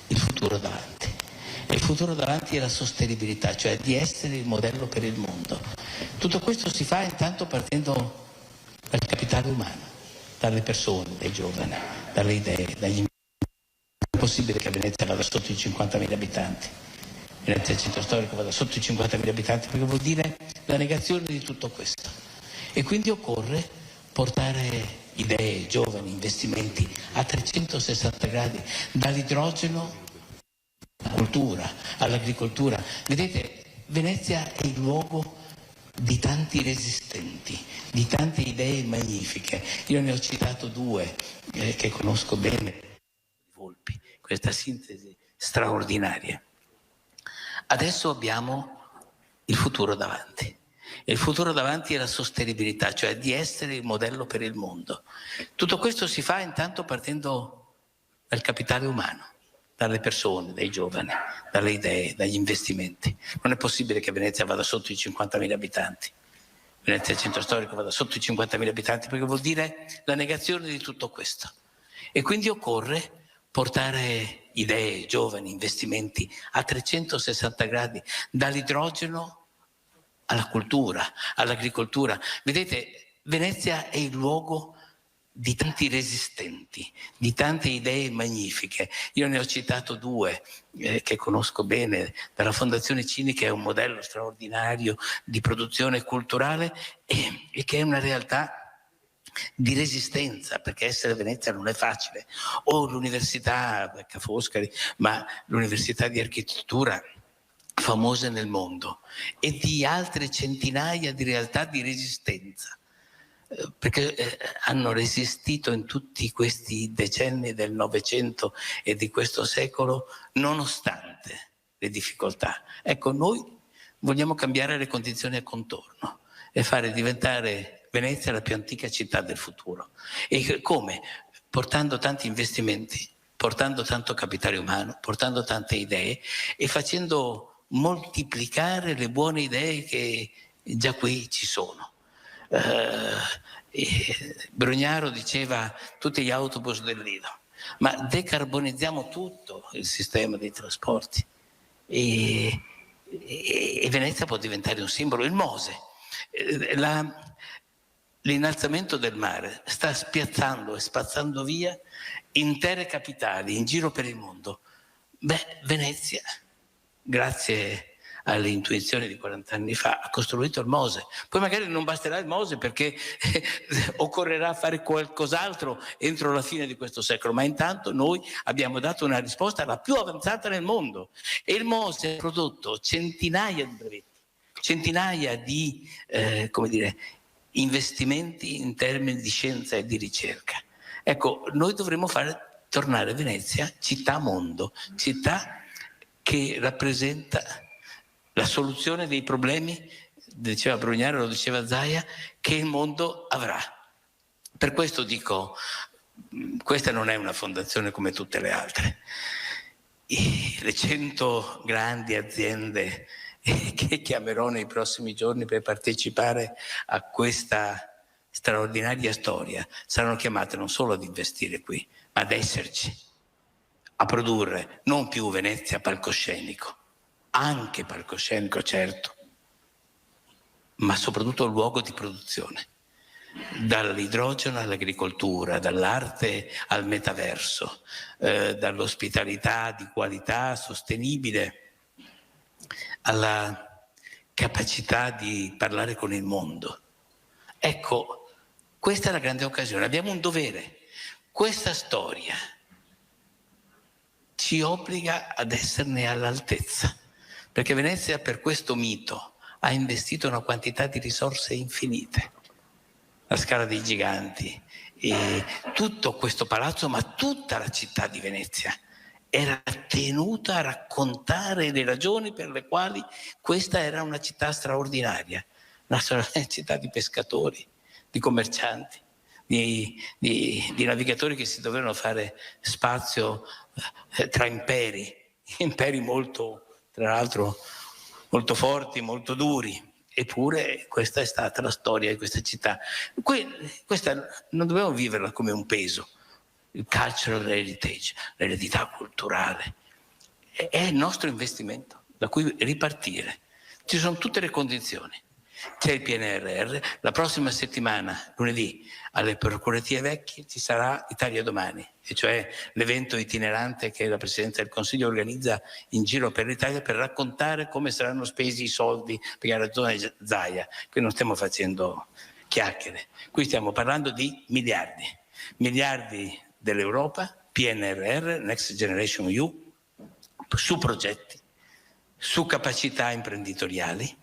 il futuro davanti. E il futuro davanti è la sostenibilità, cioè di essere il modello per il mondo. Tutto questo si fa intanto partendo dal capitale umano, dalle persone, dai giovani, dalle idee, dagli investimenti. È possibile che Venezia vada sotto i 50.000 abitanti. Venezia, il centro storico, vada sotto i 50.000 abitanti, perché vuol dire la negazione di tutto questo. E quindi occorre portare idee, giovani, investimenti a 360 gradi, dall'idrogeno alla cultura, all'agricoltura. Vedete, Venezia è il luogo di tanti resistenti, di tante idee magnifiche. Io ne ho citato due che conosco bene, Volpi, questa sintesi straordinaria. Adesso abbiamo il futuro davanti. E il futuro davanti è la sostenibilità, cioè di essere il modello per il mondo. Tutto questo si fa intanto partendo dal capitale umano, dalle persone, dai giovani, dalle idee, dagli investimenti. Non è possibile che Venezia vada sotto i 50.000 abitanti. Venezia è centro storico, vada sotto i 50.000 abitanti, perché vuol dire la negazione di tutto questo. E quindi occorre portare idee, giovani, investimenti a 360 gradi, dall'idrogeno alla cultura, all'agricoltura. Vedete, Venezia è il luogo di tanti resistenti, di tante idee magnifiche. Io ne ho citato due che conosco bene, dalla Fondazione Cini, che è un modello straordinario di produzione culturale e che è una realtà di resistenza, perché essere a Venezia non è facile, o l'università Ca' Foscari, ma l'università di architettura famose nel mondo, e di altre centinaia di realtà di resistenza, perché hanno resistito in tutti questi decenni del Novecento e di questo secolo nonostante le difficoltà. Ecco, noi vogliamo cambiare le condizioni a contorno e fare diventare Venezia la più antica città del futuro. E come? Portando tanti investimenti, portando tanto capitale umano, portando tante idee e facendo moltiplicare le buone idee che già qui ci sono. Brugnaro diceva tutti gli autobus del Lido, ma decarbonizziamo tutto il sistema dei trasporti e Venezia può diventare un simbolo. Il Mose, l'innalzamento del mare sta spiazzando e spazzando via intere capitali in giro per il mondo. Venezia, grazie alle intuizioni di 40 anni fa, ha costruito il Mose. Poi magari non basterà il Mose, perché occorrerà fare qualcos'altro entro la fine di questo secolo, ma intanto noi abbiamo dato una risposta la più avanzata nel mondo, e il Mose ha prodotto centinaia di brevetti, centinaia di investimenti in termini di scienza e di ricerca. Ecco, noi dovremmo fare tornare Venezia città mondo, città che rappresenta la soluzione dei problemi, diceva Brugnaro, lo diceva Zaia, che il mondo avrà. Per questo dico, questa non è una fondazione come tutte le altre. Le 100 grandi aziende che chiamerò nei prossimi giorni per partecipare a questa straordinaria storia saranno chiamate non solo ad investire qui, ma ad esserci, a produrre non più Venezia palcoscenico, anche palcoscenico certo, ma soprattutto luogo di produzione, dall'idrogeno all'agricoltura, dall'arte al metaverso, dall'ospitalità di qualità sostenibile alla capacità di parlare con il mondo. Ecco, questa è la grande occasione, abbiamo un dovere. Questa storia ci obbliga ad esserne all'altezza, perché Venezia, per questo mito, ha investito una quantità di risorse infinite. La Scala dei Giganti, e tutto questo palazzo, ma tutta la città di Venezia era tenuta a raccontare le ragioni per le quali questa era una città straordinaria, una città di pescatori, di commercianti, di navigatori che si dovevano fare spazio tra imperi molto, tra l'altro, molto forti, molto duri. Eppure questa è stata la storia di questa città. Questa non dobbiamo viverla come un peso. Il cultural heritage, l'eredità culturale, è il nostro investimento da cui ripartire. Ci sono tutte le condizioni. C'è il PNRR, la prossima settimana, lunedì, alle Procuratie Vecchie ci sarà Italia Domani, e cioè l'evento itinerante che la Presidenza del Consiglio organizza in giro per l'Italia per raccontare come saranno spesi i soldi, perché ha ragione Zaia, qui non stiamo facendo chiacchiere, qui stiamo parlando di miliardi dell'Europa, PNRR, Next Generation EU, su progetti, su capacità imprenditoriali,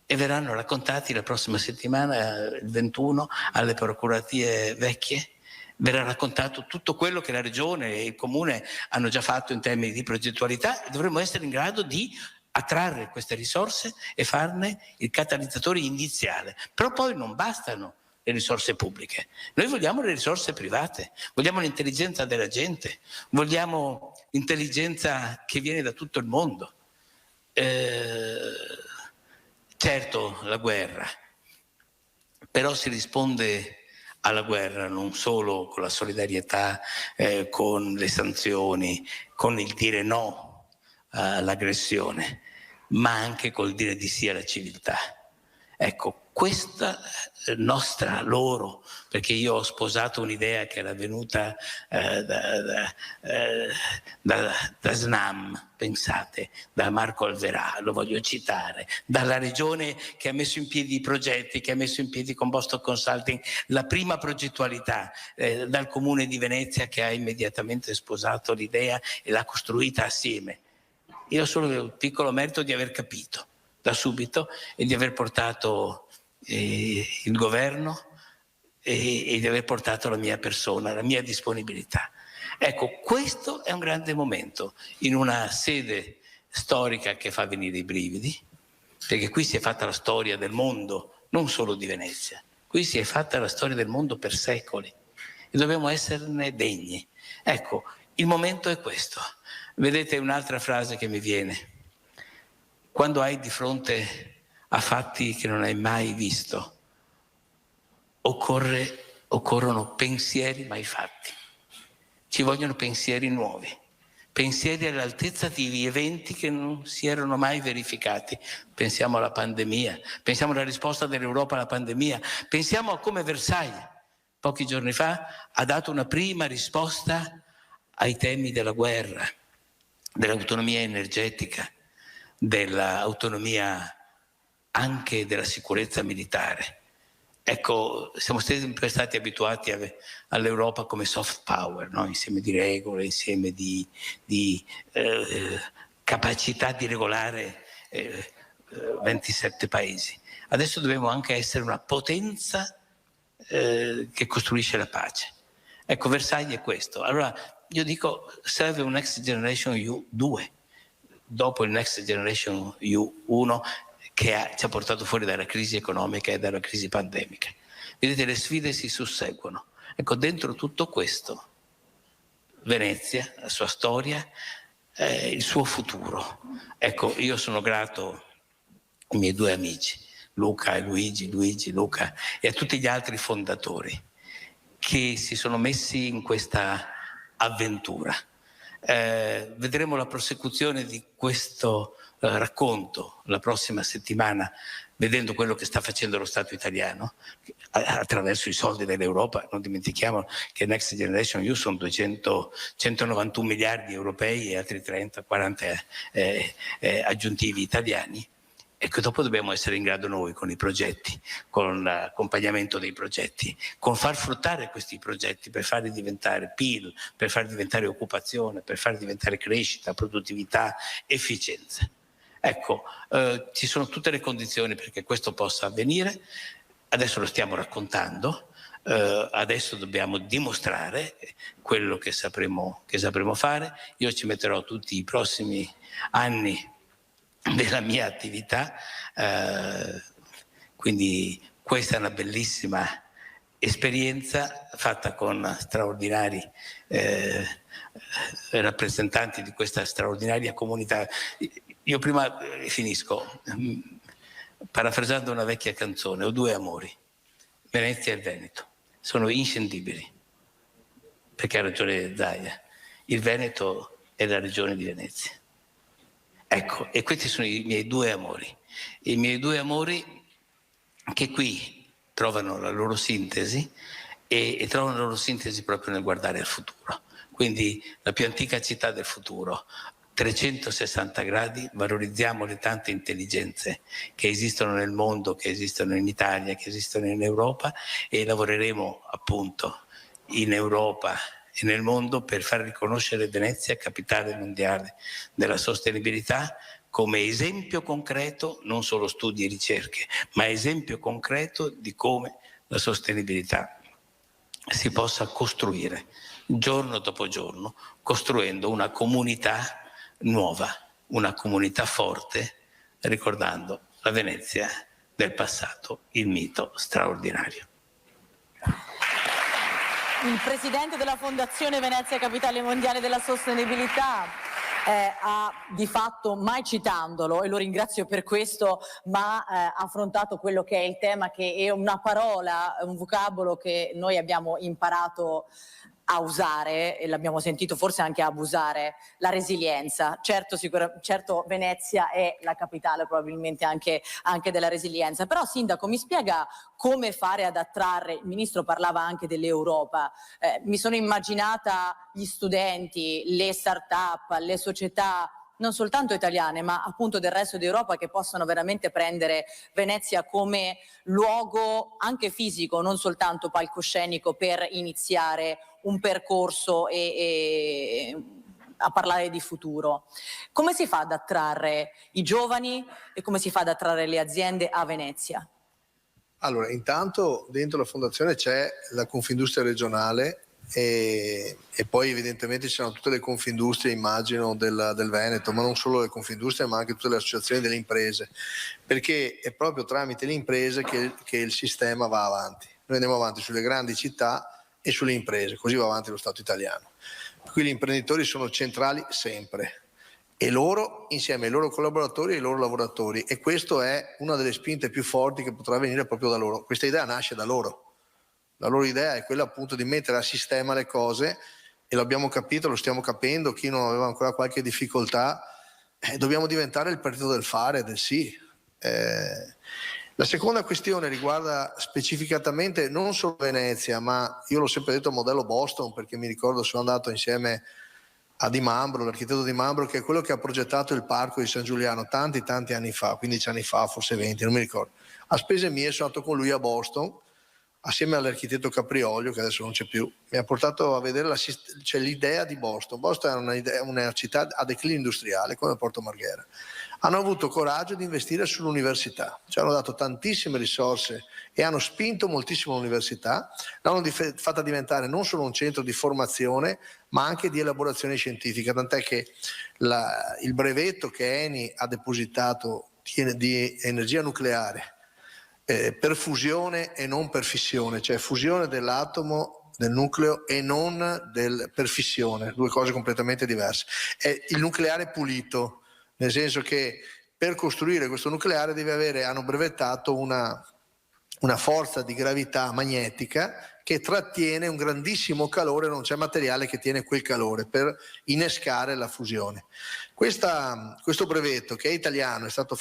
e verranno raccontati la prossima settimana, il 21, alle Procuratie Vecchie. Verrà raccontato tutto quello che la Regione e il Comune hanno già fatto in termini di progettualità, e dovremo essere in grado di attrarre queste risorse e farne il catalizzatore iniziale. Però poi non bastano le risorse pubbliche, noi vogliamo le risorse private, vogliamo l'intelligenza della gente, vogliamo l'intelligenza che viene da tutto il mondo. Certo, la guerra, però si risponde alla guerra non solo con la solidarietà, con le sanzioni, con il dire no all'aggressione, ma anche col dire di sì alla civiltà. Ecco, questa nostra loro, perché io ho sposato un'idea che era venuta da SNAM, pensate, da Marco Alverà, lo voglio citare, dalla regione che ha messo in piedi i progetti, che ha messo in piedi con Boston Consulting la prima progettualità, dal Comune di Venezia che ha immediatamente sposato l'idea e l'ha costruita assieme. Io ho solo il piccolo merito di aver capito da subito e di aver portato il governo e di aver portato la mia persona, la mia disponibilità. Ecco, questo è un grande momento in una sede storica che fa venire i brividi, perché qui si è fatta la storia del mondo, non solo di Venezia, qui si è fatta la storia del mondo per secoli e dobbiamo esserne degni. Ecco, il momento è questo. Vedete un'altra frase che mi viene: quando hai di fronte a fatti che non hai mai visto, occorrono pensieri mai fatti. Ci vogliono pensieri nuovi, pensieri all'altezza di eventi che non si erano mai verificati. Pensiamo alla pandemia, pensiamo alla risposta dell'Europa alla pandemia, pensiamo a come Versailles, pochi giorni fa, ha dato una prima risposta ai temi della guerra, dell'autonomia energetica, dell'autonomia anche della sicurezza militare. Ecco, siamo sempre stati abituati all'Europa come soft power, no? Insieme di regole, insieme di capacità di regolare 27 paesi. Adesso dobbiamo anche essere una potenza che costruisce la pace. Ecco, Versailles è questo. Allora, io dico, serve un Next Generation EU 2, dopo il Next Generation EU 1, che ci ha portato fuori dalla crisi economica e dalla crisi pandemica. Vedete, le sfide si susseguono. Ecco, dentro tutto questo, Venezia, la sua storia, il suo futuro. Ecco, io sono grato ai miei due amici, Luca e Luigi, Luca, e a tutti gli altri fondatori che si sono messi in questa avventura. Vedremo la prosecuzione di questo racconto la prossima settimana, vedendo quello che sta facendo lo Stato italiano attraverso i soldi dell'Europa. Non dimentichiamo che Next Generation EU sono 191 miliardi europei e altri 30-40 aggiuntivi italiani. E che dopo dobbiamo essere in grado noi, con i progetti, con l'accompagnamento dei progetti, con far fruttare questi progetti per farli diventare PIL, per farli diventare occupazione, per farli diventare crescita, produttività, efficienza. Ecco, ci sono tutte le condizioni perché questo possa avvenire. Adesso lo stiamo raccontando, adesso dobbiamo dimostrare quello che sapremo fare. Io ci metterò tutti i prossimi anni della mia attività, quindi questa è una bellissima esperienza fatta con straordinari rappresentanti di questa straordinaria comunità. Io prima finisco parafrasando una vecchia canzone: ho due amori, Venezia e il Veneto, sono inscindibili, perché ha ragione Zaia, il Veneto è la regione di Venezia. Ecco, e questi sono i miei due amori che qui trovano la loro sintesi e trovano la loro sintesi proprio nel guardare al futuro. Quindi la più antica città del futuro, 360 gradi, valorizziamo le tante intelligenze che esistono nel mondo, che esistono in Italia, che esistono in Europa, e lavoreremo appunto in Europa e nel mondo per far riconoscere Venezia capitale mondiale della sostenibilità come esempio concreto, non solo studi e ricerche, ma esempio concreto di come la sostenibilità si possa costruire giorno dopo giorno, costruendo una comunità nuova, una comunità forte, ricordando la Venezia del passato, il mito straordinario. Il presidente della Fondazione Venezia Capitale Mondiale della Sostenibilità, ha di fatto, mai citandolo, e lo ringrazio per questo, ma affrontato quello che è il tema, che è una parola, un vocabolo che noi abbiamo imparato a usare e l'abbiamo sentito forse anche a abusare, la resilienza. Certo Venezia è la capitale probabilmente anche della resilienza, però Sindaco mi spiega come fare ad attrarre, il Ministro parlava anche dell'Europa, mi sono immaginata gli studenti, le start-up, le società non soltanto italiane ma appunto del resto d'Europa che possano veramente prendere Venezia come luogo anche fisico, non soltanto palcoscenico, per iniziare un percorso e a parlare di futuro. Come si fa ad attrarre i giovani e come si fa ad attrarre le aziende a Venezia? Allora, intanto dentro la fondazione c'è la Confindustria regionale e poi evidentemente ci sono tutte le confindustrie, immagino, del Veneto, ma non solo le confindustrie ma anche tutte le associazioni delle imprese, perché è proprio tramite le imprese che il sistema va avanti. Noi andiamo avanti sulle grandi città e sulle imprese, così va avanti lo Stato italiano. Qui gli imprenditori sono centrali sempre e loro insieme ai loro collaboratori e ai loro lavoratori, e questa è una delle spinte più forti che potrà venire proprio da loro. Questa idea nasce da loro. La loro idea è quella appunto di mettere a sistema le cose e lo abbiamo capito, lo stiamo capendo, chi non aveva ancora qualche difficoltà, dobbiamo diventare il partito del fare, del sì. La seconda questione riguarda specificatamente non solo Venezia, ma io l'ho sempre detto modello Boston, perché mi ricordo sono andato insieme a Di Mambro, l'architetto Di Mambro, che è quello che ha progettato il parco di San Giuliano tanti anni fa, 15 anni fa, forse 20, non mi ricordo. A spese mie sono andato con lui a Boston, assieme all'architetto Capriolio, che adesso non c'è più, mi ha portato a vedere l'idea di Boston. Boston è una città a declino industriale, come Porto Marghera. Hanno avuto coraggio di investire sull'università, ci hanno dato tantissime risorse e hanno spinto moltissimo l'università, l'hanno fatta diventare non solo un centro di formazione, ma anche di elaborazione scientifica, tant'è che il brevetto che Eni ha depositato di energia nucleare, per fusione e non per fissione, cioè fusione dell'atomo, del nucleo e non per fissione, due cose completamente diverse. È il nucleare pulito, nel senso che per costruire questo nucleare hanno brevettato una forza di gravità magnetica che trattiene un grandissimo calore, non c'è materiale che tiene quel calore per innescare la fusione. Questo brevetto, che è italiano, è stato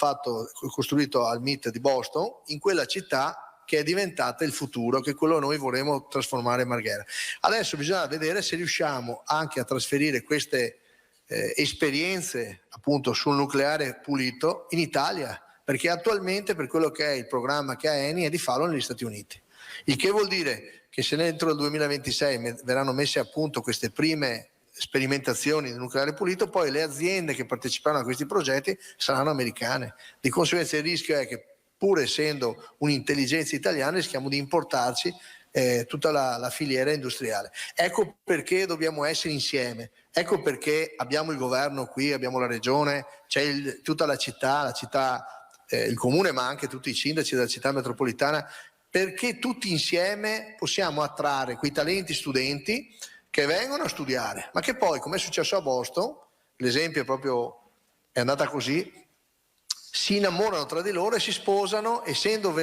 costruito al MIT di Boston, in quella città che è diventata il futuro, che è quello che noi vorremmo trasformare in Marghera. Adesso bisogna vedere se riusciamo anche a trasferire queste esperienze appunto sul nucleare pulito in Italia, perché attualmente per quello che è il programma che ha Eni è di farlo negli Stati Uniti, il che vuol dire che se entro il 2026 verranno messe a punto queste prime sperimentazioni di nucleare pulito, poi le aziende che parteciperanno a questi progetti saranno americane. Di conseguenza il rischio è che, pur essendo un'intelligenza italiana, rischiamo di importarci tutta la filiera industriale. Ecco perché dobbiamo essere insieme, ecco perché abbiamo il governo qui, abbiamo la regione, c'è tutta la città, il comune, ma anche tutti i sindaci della città metropolitana, perché tutti insieme possiamo attrarre quei talenti studenti che vengono a studiare, ma che poi, come è successo a Boston, l'esempio è andata così, si innamorano tra di loro e si sposano, essendo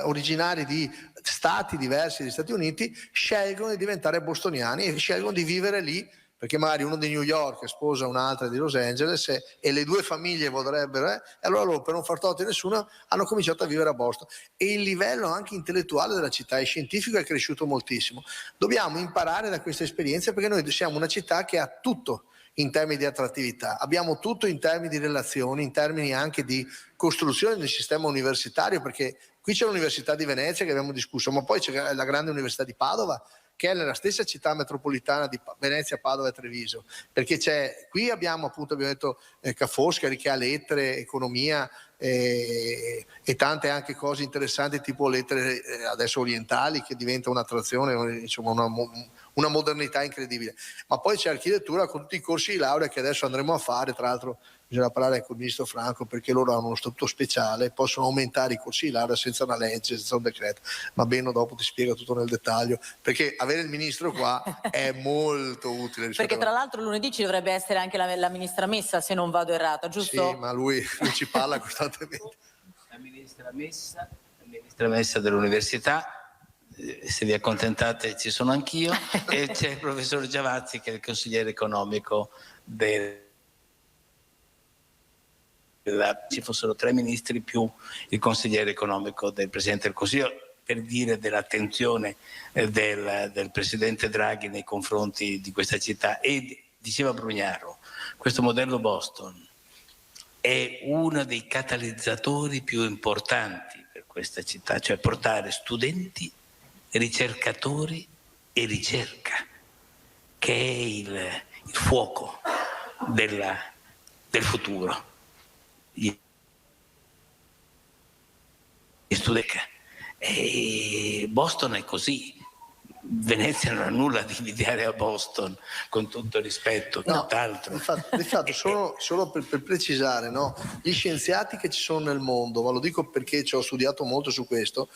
originari di stati diversi degli Stati Uniti, scelgono di diventare bostoniani e scelgono di vivere lì, perché magari uno di New York sposa un'altra di Los Angeles e le due famiglie vorrebbero, e allora loro, per non far torto a nessuno, hanno cominciato a vivere a Boston. E il livello anche intellettuale della città e scientifico è cresciuto moltissimo. Dobbiamo imparare da queste esperienze, perché noi siamo una città che ha tutto in termini di attrattività, abbiamo tutto in termini di relazioni, in termini anche di costruzione del sistema universitario, perché qui c'è l'Università di Venezia che abbiamo discusso, ma poi c'è la grande Università di Padova, che è nella stessa città metropolitana di Venezia, Padova e Treviso, perché qui abbiamo detto Ca' Foscari, che ha lettere, economia, e tante anche cose interessanti tipo lettere adesso orientali, che diventa un'attrazione, insomma una modernità incredibile. Ma poi c'è architettura con tutti i corsi di laurea che adesso andremo a fare, tra l'altro bisogna parlare con il ministro Franco perché loro hanno uno statuto speciale, possono aumentare i corsi di laurea senza una legge, senza un decreto, ma Benno dopo ti spiega tutto nel dettaglio, perché avere il ministro qua è molto utile. Perché tra l'altro lunedì ci dovrebbe essere anche la ministra Messa, se non vado errata, giusto? Sì, ma lui ci parla costantemente. La ministra Messa dell'università, se vi accontentate ci sono anch'io, e c'è il professor Giavazzi che è il consigliere economico ci fossero 3 ministri più il consigliere economico del Presidente del Consiglio, per dire dell'attenzione del Presidente Draghi nei confronti di questa città. E diceva Brugnaro, questo modello Boston è uno dei catalizzatori più importanti per questa città, cioè portare studenti, ricercatori e ricerca, che è il fuoco del futuro. E Boston è così. Venezia non ha nulla di invidiare a Boston, con tutto il rispetto, tutt'altro. Infatti solo per precisare, no? Gli scienziati che ci sono nel mondo, ma lo dico perché ci ho studiato molto su questo,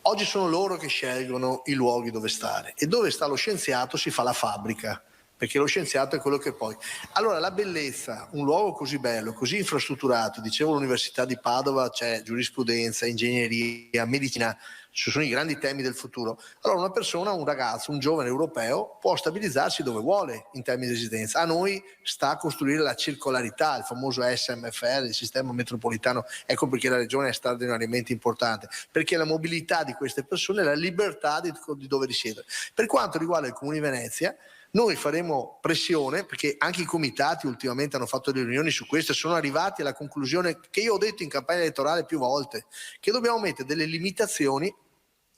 oggi sono loro che scelgono i luoghi dove stare, e dove sta lo scienziato si fa la fabbrica, perché lo scienziato è quello che poi... Allora la bellezza, un luogo così bello, così infrastrutturato, dicevo l'Università di Padova c'è giurisprudenza, ingegneria, medicina, ci sono i grandi temi del futuro. Allora una persona, un ragazzo, un giovane europeo può stabilizzarsi dove vuole in termini di residenza. A noi sta a costruire la circolarità, il famoso SMFR, il sistema metropolitano. Ecco perché la regione è straordinariamente importante, perché la mobilità di queste persone è la libertà di dove risiedere. Per quanto riguarda il Comune di Venezia, noi faremo pressione, perché anche i comitati ultimamente hanno fatto delle riunioni su questo e sono arrivati alla conclusione che io ho detto in campagna elettorale più volte, che dobbiamo mettere delle limitazioni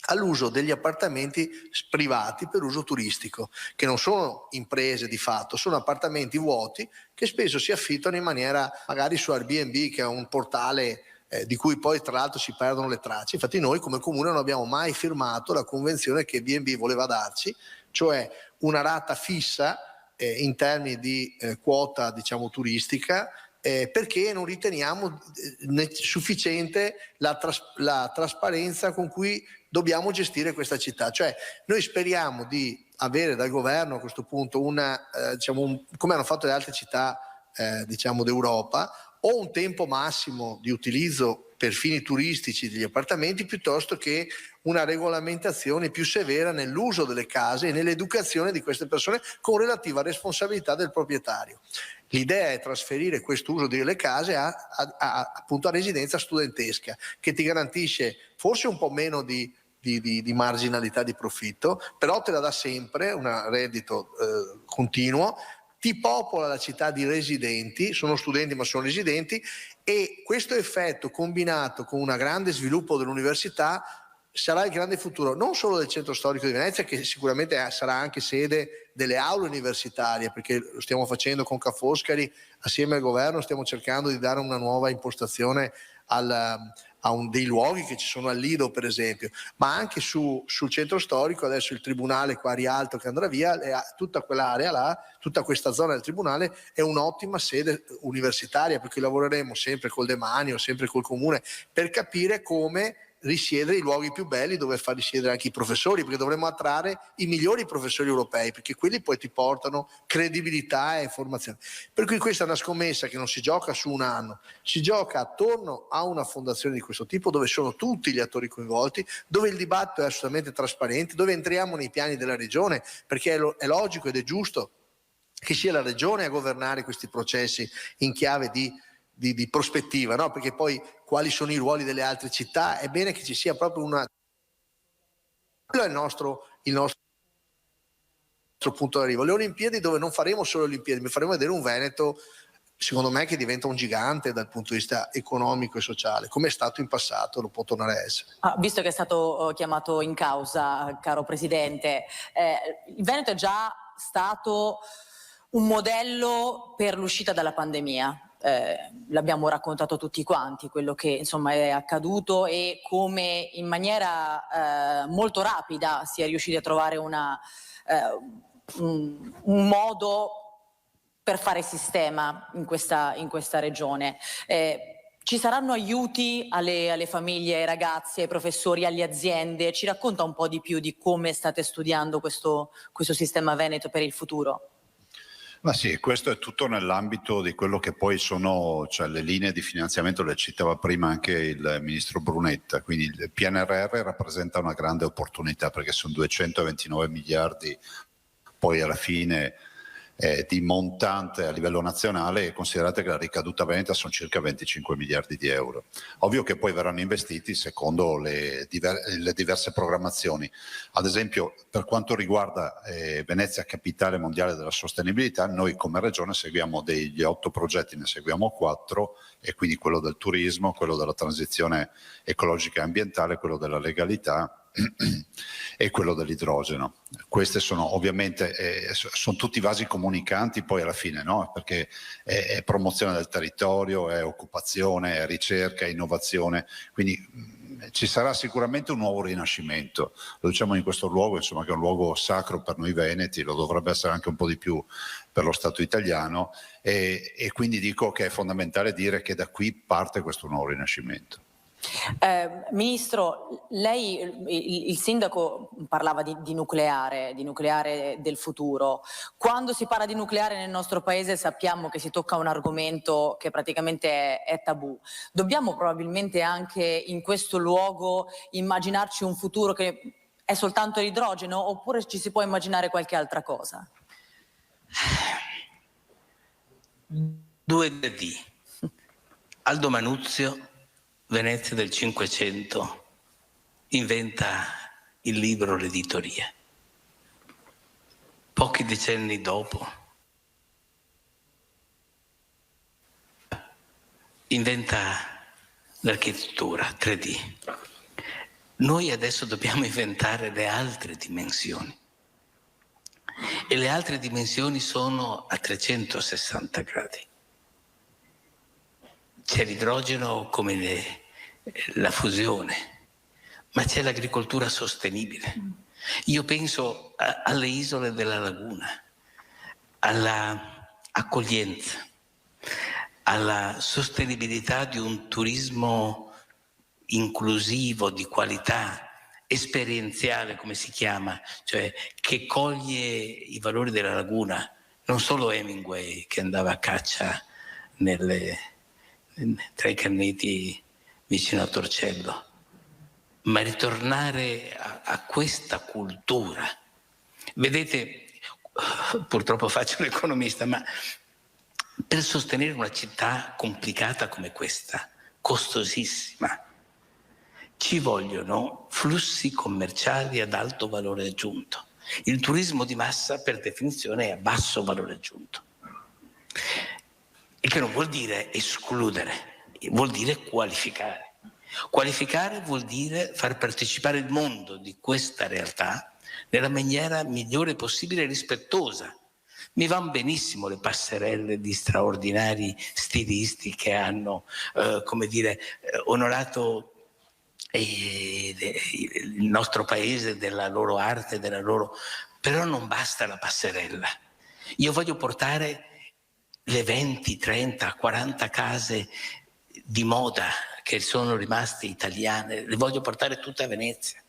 all'uso degli appartamenti privati per uso turistico, che non sono imprese di fatto, sono appartamenti vuoti che spesso si affittano in maniera magari su Airbnb, che è un portale di cui poi tra l'altro si perdono le tracce. Infatti noi come comune non abbiamo mai firmato la convenzione che B&B voleva darci, cioè una rata fissa in termini di quota, diciamo, turistica, perché non riteniamo sufficiente la trasparenza con cui dobbiamo gestire questa città. Cioè noi speriamo di avere dal governo a questo punto come hanno fatto le altre città d'Europa, o un tempo massimo di utilizzo per fini turistici degli appartamenti, piuttosto che una regolamentazione più severa nell'uso delle case e nell'educazione di queste persone con relativa responsabilità del proprietario. L'idea è trasferire questo uso delle case appunto a residenza studentesca, che ti garantisce forse un po' meno di marginalità di profitto, però te la dà sempre un reddito continuo, ti popola la città di residenti, sono studenti ma sono residenti, e questo effetto combinato con un grande sviluppo dell'università sarà il grande futuro, non solo del centro storico di Venezia, che sicuramente sarà anche sede delle aule universitarie, perché lo stiamo facendo con Ca' Foscari, assieme al governo stiamo cercando di dare una nuova impostazione dei luoghi che ci sono al Lido per esempio, ma anche sul centro storico. Adesso il tribunale qua a Rialto che andrà via, tutta quell'area là, tutta questa zona del tribunale è un'ottima sede universitaria, perché lavoreremo sempre col demanio, sempre col comune, per capire come risiedere i luoghi più belli dove far risiedere anche i professori, perché dovremmo attrarre i migliori professori europei, perché quelli poi ti portano credibilità e informazione. Per cui questa è una scommessa che non si gioca su un anno, si gioca attorno a una fondazione di questo tipo, dove sono tutti gli attori coinvolti, dove il dibattito è assolutamente trasparente, dove entriamo nei piani della regione, perché è logico ed è giusto che sia la regione a governare questi processi in chiave di prospettiva, no? Perché poi quali sono i ruoli delle altre città? È bene che ci sia proprio quello è il nostro punto d'arrivo. Le Olimpiadi, dove non faremo solo le Olimpiadi, ma faremo vedere un Veneto, secondo me, che diventa un gigante dal punto di vista economico e sociale, come è stato in passato, lo può tornare a essere. Visto che è stato chiamato in causa, caro Presidente, il Veneto è già stato un modello per l'uscita dalla pandemia. l'abbiamo raccontato tutti quanti, quello che insomma è accaduto e come in maniera molto rapida si è riusciti a trovare un modo per fare sistema in questa regione. Ci saranno aiuti alle famiglie, ai ragazzi, ai professori, alle aziende? Ci racconta un po' di più di come state studiando questo sistema veneto per il futuro? Ma sì, questo è tutto nell'ambito di quello che poi sono, cioè, le linee di finanziamento, le citava prima anche il ministro Brunetta, quindi il PNRR rappresenta una grande opportunità perché sono 229 miliardi poi alla fine di montante a livello nazionale, e considerate che la ricaduta veneta sono circa 25 miliardi di euro. Ovvio che poi verranno investiti secondo le diverse programmazioni. Ad esempio, per quanto riguarda Venezia Capitale Mondiale della Sostenibilità, noi come Regione seguiamo degli 8 progetti, ne seguiamo 4, e quindi quello del turismo, quello della transizione ecologica e ambientale, quello della legalità e quello dell'idrogeno. Queste sono ovviamente sono tutti vasi comunicanti poi alla fine, no? Perché è promozione del territorio, è occupazione, è ricerca, è innovazione, quindi ci sarà sicuramente un nuovo rinascimento. Lo diciamo in questo luogo, insomma, che è un luogo sacro per noi veneti, lo dovrebbe essere anche un po' di più per lo Stato italiano, e quindi dico che è fondamentale dire che da qui parte questo nuovo rinascimento. Ministro, lei, il sindaco parlava di nucleare del futuro. Quando si parla di nucleare nel nostro paese sappiamo che si tocca un argomento che praticamente è tabù. Dobbiamo probabilmente anche in questo luogo immaginarci un futuro che è soltanto l'idrogeno, oppure ci si può immaginare qualche altra cosa? 2 D. Aldo Manuzio, Venezia del Cinquecento, inventa il libro L'editoria. Pochi decenni dopo inventa l'architettura 3D. Noi adesso dobbiamo inventare le altre dimensioni, e le altre dimensioni sono a 360 gradi. C'è l'idrogeno come la fusione, ma c'è l'agricoltura sostenibile. Io penso alle isole della laguna, alla accoglienza, alla sostenibilità di un turismo inclusivo, di qualità, esperienziale, come si chiama, cioè che coglie i valori della laguna, non solo Hemingway che andava a caccia tra i canneti vicino a Torcello, ma ritornare a questa cultura. Vedete, purtroppo faccio l'economista, ma per sostenere una città complicata come questa, costosissima, ci vogliono flussi commerciali ad alto valore aggiunto. Il turismo di massa per definizione è a basso valore aggiunto. E che non vuol dire escludere, vuol dire qualificare. Qualificare vuol dire far partecipare il mondo di questa realtà nella maniera migliore possibile e rispettosa. Mi vanno benissimo le passerelle di straordinari stilisti che hanno, onorato il nostro paese della loro arte, però non basta la passerella. Io voglio portare le 20, 30, 40 case di moda che sono rimaste italiane, le voglio portare tutte a Venezia.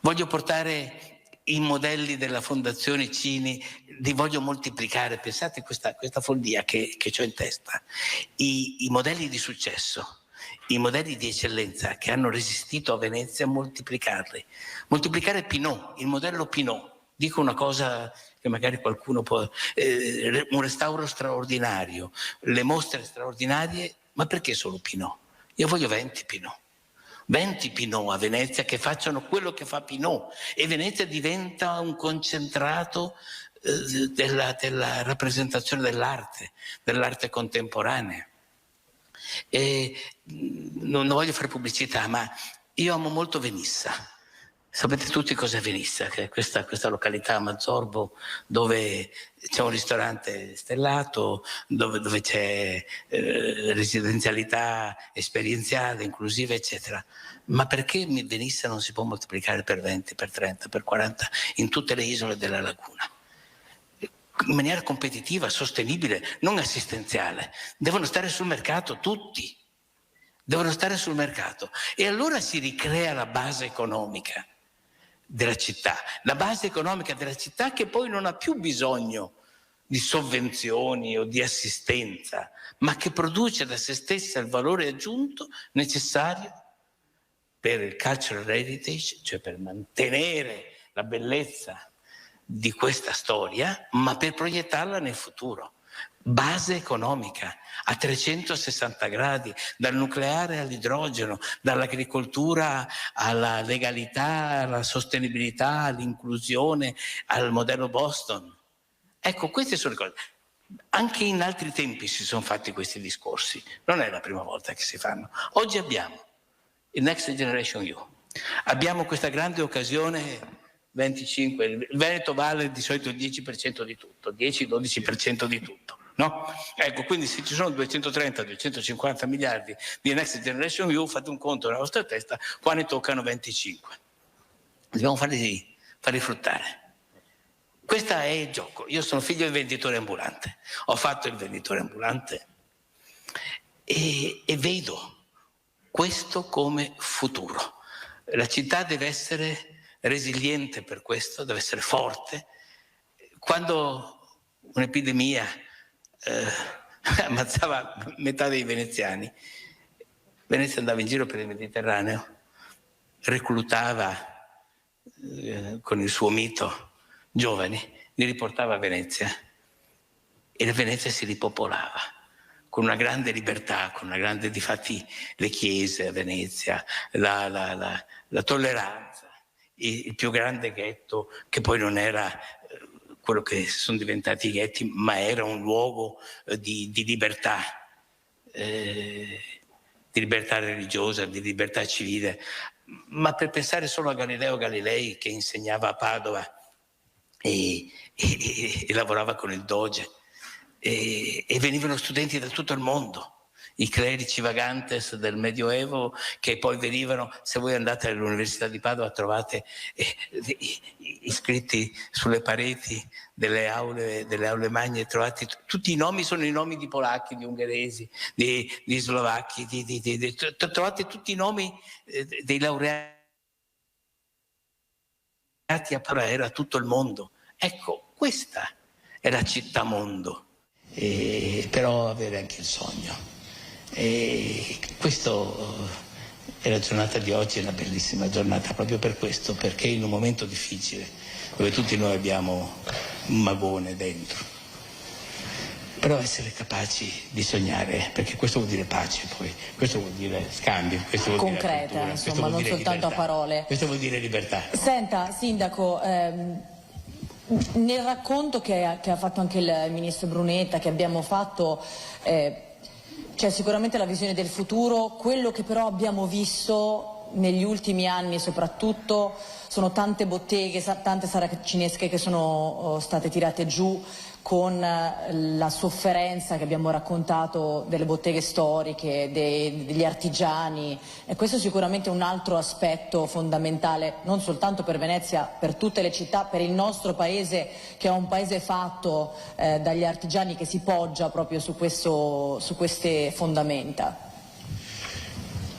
Voglio portare i modelli della Fondazione Cini, li voglio moltiplicare. Pensate a questa follia che ho in testa. I modelli di successo, i modelli di eccellenza che hanno resistito a Venezia, moltiplicarli. Moltiplicare Pinault, il modello Pinault. Dico una cosa che magari qualcuno può... un restauro straordinario, le mostre straordinarie, ma perché solo Pinault? Io voglio 20 Pinault. 20 Pinault a Venezia che facciano quello che fa Pinault, e Venezia diventa un concentrato della rappresentazione dell'arte contemporanea. E non voglio fare pubblicità, ma io amo molto Venissa. Sapete tutti cos'è Venezia, che è questa località a Mazzorbo dove c'è un ristorante stellato, dove c'è residenzialità esperienziale, inclusiva, eccetera. Ma perché Venezia non si può moltiplicare per 20, per 30, per 40 in tutte le isole della laguna? In maniera competitiva, sostenibile, non assistenziale. Devono stare sul mercato tutti. Devono stare sul mercato. E allora si ricrea la base economica della città, la base economica della città che poi non ha più bisogno di sovvenzioni o di assistenza, ma che produce da se stessa il valore aggiunto necessario per il cultural heritage, cioè per mantenere la bellezza di questa storia, ma per proiettarla nel futuro. Base economica a 360 gradi, dal nucleare all'idrogeno, dall'agricoltura alla legalità, alla sostenibilità, all'inclusione, al modello Boston. Ecco, queste sono le cose. Anche in altri tempi si sono fatti questi discorsi, non è la prima volta che si fanno. Oggi abbiamo il Next Generation EU, abbiamo questa grande occasione. 25, il Veneto vale di solito il 10% di tutto, 10-12% di tutto, no? Ecco, quindi se ci sono 230-250 miliardi di Next Generation EU, fate un conto nella vostra testa, qua ne toccano 25. Dobbiamo farli fruttare. Questo è il gioco. Io sono figlio di venditore ambulante, ho fatto il venditore ambulante e vedo questo come futuro. La città deve essere resiliente per questo, deve essere forte. Quando un'epidemia ammazzava metà dei veneziani, Venezia andava in giro per il Mediterraneo, reclutava con il suo mito giovani, li riportava a Venezia e la Venezia si ripopolava con una grande libertà, con una grande, difatti le chiese a Venezia, la tolleranza, il più grande ghetto, che poi non era quello che sono diventati i ghetti, ma era un luogo di libertà religiosa, di libertà civile. Ma per pensare solo a Galileo Galilei, che insegnava a Padova e lavorava con il Doge, e venivano studenti da tutto il mondo, i clerici vagantes del Medioevo, che poi venivano, se voi andate all'Università di Padova trovate iscritti sulle pareti delle aule magne, trovate tutti i nomi, sono i nomi di polacchi, di ungheresi, di slovacchi, trovate tutti i nomi dei laureati, era tutto il mondo. Ecco, questa è la città mondo, però avere anche il sogno. E questo è la giornata di oggi, è una bellissima giornata proprio per questo, perché in un momento difficile dove tutti noi abbiamo un magone dentro, però essere capaci di sognare, perché questo vuol dire pace, poi questo vuol dire scambio, questo vuol concreta, dire cultura, insomma, non soltanto libertà, a parole. questo vuol dire libertà. Senta, Sindaco, nel racconto che ha fatto anche il Ministro Brunetta, che abbiamo fatto, c'è sicuramente la visione del futuro. Quello che però abbiamo visto negli ultimi anni soprattutto sono tante botteghe, tante saracinesche che sono state tirate giù, con la sofferenza che abbiamo raccontato delle botteghe storiche, degli artigiani, e questo è sicuramente un altro aspetto fondamentale, non soltanto per Venezia, per tutte le città, per il nostro paese, che è un paese fatto dagli artigiani, che si poggia proprio su queste fondamenta.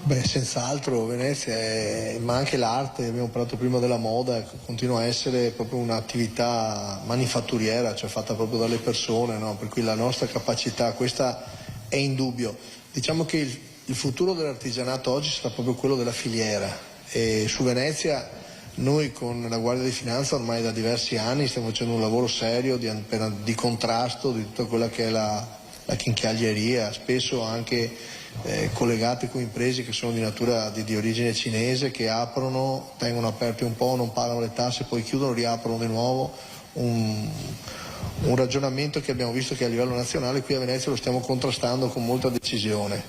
Beh, senz'altro Venezia ma anche l'arte, abbiamo parlato prima della moda, continua a essere proprio un'attività manifatturiera, cioè fatta proprio dalle persone, no? Per cui la nostra capacità, questa è indubbio. Diciamo che il futuro dell'artigianato oggi sarà proprio quello della filiera, e su Venezia noi con la Guardia di Finanza ormai da diversi anni stiamo facendo un lavoro serio di contrasto di tutta quella che è la chinchiaglieria, spesso anche collegate con imprese che sono di natura di origine cinese, che aprono, tengono aperti un po', non pagano le tasse, poi chiudono, riaprono di nuovo, un ragionamento che abbiamo visto che a livello nazionale qui a Venezia lo stiamo contrastando con molta decisione.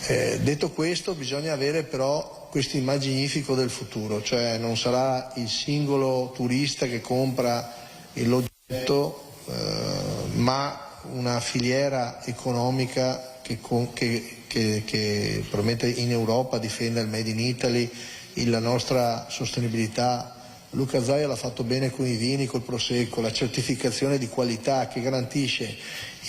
Detto questo, bisogna avere però questo immaginifico del futuro, cioè non sarà il singolo turista che compra l'oggetto, ma una filiera economica che promette in Europa difenda il Made in Italy, la nostra sostenibilità. Luca Zaia l'ha fatto bene con i vini, col prosecco, la certificazione di qualità che garantisce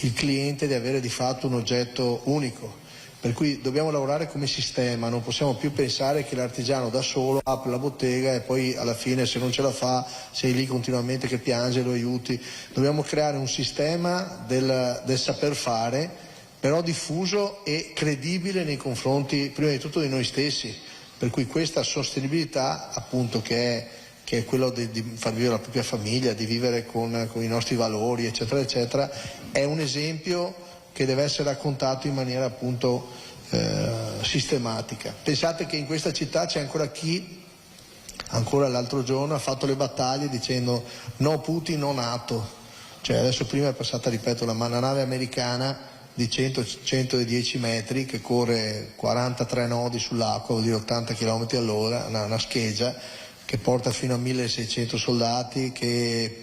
il cliente di avere di fatto un oggetto unico. Per cui dobbiamo lavorare come sistema, non possiamo più pensare che l'artigiano da solo apre la bottega e poi alla fine se non ce la fa sei lì continuamente che piange e lo aiuti. Dobbiamo creare un sistema del saper fare, però diffuso e credibile nei confronti prima di tutto di noi stessi. Per cui questa sostenibilità appunto che è quello di far vivere la propria famiglia, di vivere con i nostri valori eccetera eccetera, è un esempio che deve essere raccontato in maniera appunto sistematica. Pensate che in questa città c'è ancora chi, ancora l'altro giorno, ha fatto le battaglie dicendo no Putin, no NATO. Cioè adesso prima è passata, ripeto, una nave americana di 110 metri che corre 43 nodi sull'acqua, vuol dire 80 km all'ora, una scheggia che porta fino a 1600 soldati, che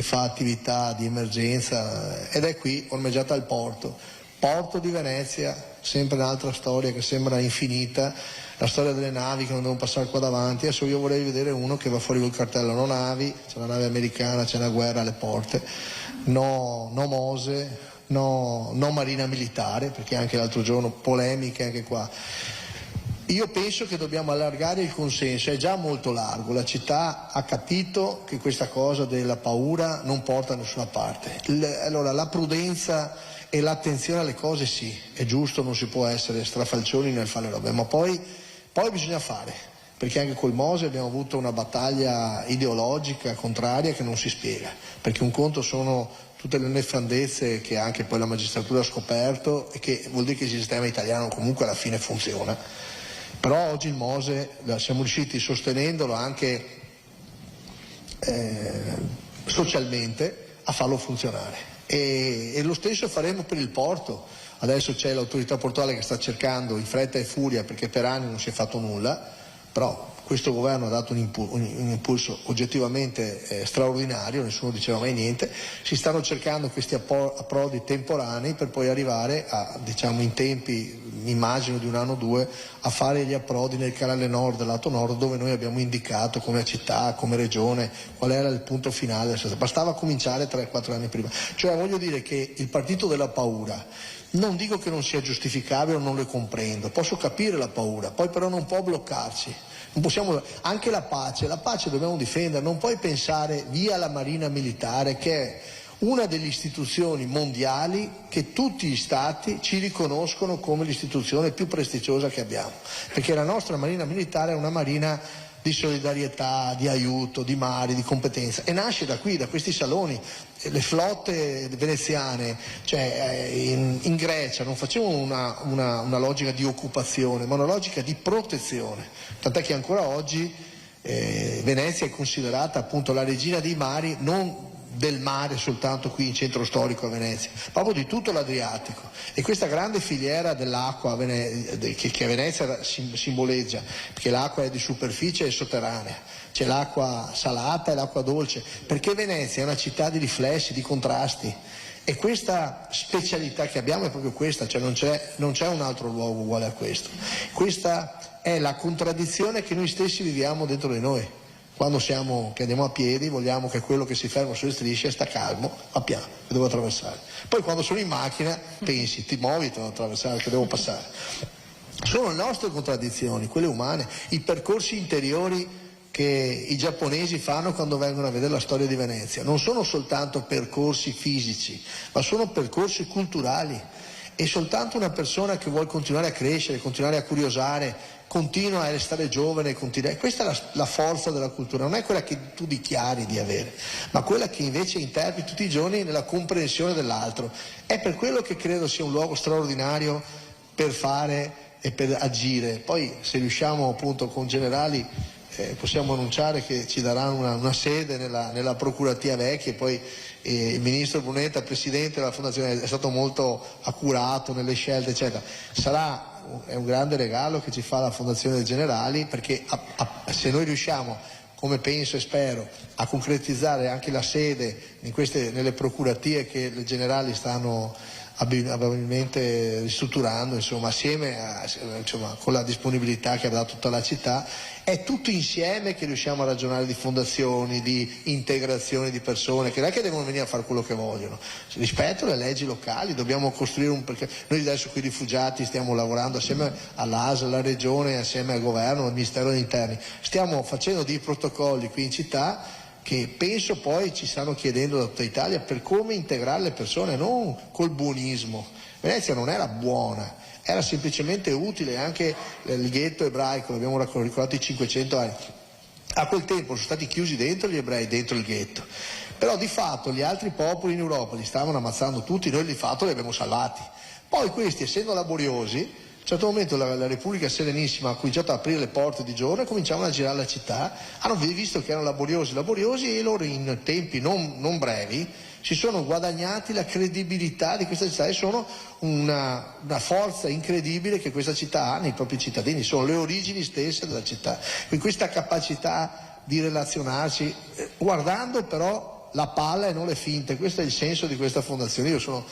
fa attività di emergenza ed è qui ormeggiata al porto di Venezia, sempre un'altra storia che sembra infinita, la storia delle navi che non devono passare qua davanti. Adesso io vorrei vedere uno che va fuori col cartello no navi, c'è la nave americana, c'è una guerra alle porte, no Mose, no marina militare, perché anche l'altro giorno polemiche anche qua. Io penso che dobbiamo allargare il consenso, è già molto largo, la città ha capito che questa cosa della paura non porta da nessuna parte. Allora la prudenza e l'attenzione alle cose sì, è giusto, non si può essere strafalcioni nel fare robe, ma poi bisogna fare, perché anche col Mose abbiamo avuto una battaglia ideologica contraria che non si spiega, perché un conto sono tutte le nefandezze che anche poi la magistratura ha scoperto e che vuol dire che il sistema italiano comunque alla fine funziona. Però oggi il Mose siamo riusciti, sostenendolo anche socialmente, a farlo funzionare e lo stesso faremo per il porto. Adesso c'è l'autorità portuale che sta cercando in fretta e furia, perché per anni non si è fatto nulla, però questo governo ha dato un impulso oggettivamente straordinario, nessuno diceva mai niente. Si stanno cercando questi approdi temporanei per poi arrivare a, diciamo in tempi, immagino di un anno o due, a fare gli approdi nel canale nord, lato nord, dove noi abbiamo indicato come città, come regione, qual era il punto finale. Bastava cominciare 3-4 anni prima. Cioè voglio dire che il partito della paura, non dico che non sia giustificabile o non le comprendo, posso capire la paura, poi però non può bloccarci. Non possiamo, anche la pace dobbiamo difendere, non puoi pensare via la Marina Militare, che è una delle istituzioni mondiali che tutti gli stati ci riconoscono come l'istituzione più prestigiosa che abbiamo, perché la nostra Marina Militare è una marina di solidarietà, di aiuto, di mare, di competenza, e nasce da qui, da questi saloni. Le flotte veneziane, cioè in Grecia non facevano una logica di occupazione, ma una logica di protezione, tant'è che ancora oggi Venezia è considerata appunto la regina dei mari, non del mare soltanto qui in centro storico a Venezia, proprio di tutto l'Adriatico. E questa grande filiera dell'acqua che Venezia simboleggia, perché l'acqua è di superficie e sotterranea, c'è l'acqua salata e l'acqua dolce, perché Venezia è una città di riflessi, di contrasti, e questa specialità che abbiamo è proprio questa, cioè non c'è un altro luogo uguale a questo. Questa è la contraddizione che noi stessi viviamo dentro di noi. Quando che andiamo a piedi, vogliamo che quello che si ferma sulle strisce sta calmo, a piano, che devo attraversare. Poi quando sono in macchina pensi, ti muovi, devo attraversare, che devo passare. Sono le nostre contraddizioni, quelle umane, i percorsi interiori che i giapponesi fanno quando vengono a vedere la storia di Venezia. Non sono soltanto percorsi fisici, ma sono percorsi culturali. E soltanto una persona che vuole continuare a crescere, continuare a curiosare, continua a restare giovane, questa è la forza della cultura, non è quella che tu dichiari di avere, ma quella che invece interpreti tutti i giorni nella comprensione dell'altro. È per quello che credo sia un luogo straordinario per fare e per agire. Poi se riusciamo appunto con generali possiamo annunciare che ci daranno una sede nella Procuratia Vecchia, e poi il ministro Brunetta, presidente della Fondazione, è stato molto accurato nelle scelte, eccetera. È un grande regalo che ci fa la Fondazione del Generali, perché se noi riusciamo, come penso e spero, a concretizzare anche la sede nelle procuratie che le Generali stanno probabilmente ristrutturando, insomma, assieme con la disponibilità che ha dato tutta la città, è tutto insieme che riusciamo a ragionare di fondazioni, di integrazione di persone, che non è che devono venire a fare quello che vogliono, rispetto alle leggi locali. Dobbiamo costruire perché noi adesso con i rifugiati stiamo lavorando assieme all'ASL, alla regione, assieme al governo, al Ministero degli Interni, stiamo facendo dei protocolli qui in città che penso poi ci stanno chiedendo da tutta Italia, per come integrare le persone, non col buonismo. Venezia non era buona, era semplicemente utile. Anche il ghetto ebraico, abbiamo ricordato i 500 anni, a quel tempo sono stati chiusi dentro gli ebrei, dentro il ghetto, però di fatto gli altri popoli in Europa li stavano ammazzando tutti, noi di fatto li abbiamo salvati. Poi questi, essendo laboriosi, a un certo momento la Repubblica Serenissima ha cominciato ad aprire le porte di giorno e cominciavano a girare la città, hanno visto che erano laboriosi, e loro in tempi non brevi si sono guadagnati la credibilità di questa città, e sono una forza incredibile che questa città ha nei propri cittadini, sono le origini stesse della città. Quindi questa capacità di relazionarsi, guardando però la palla e non le finte, questo è il senso di questa fondazione. Io sono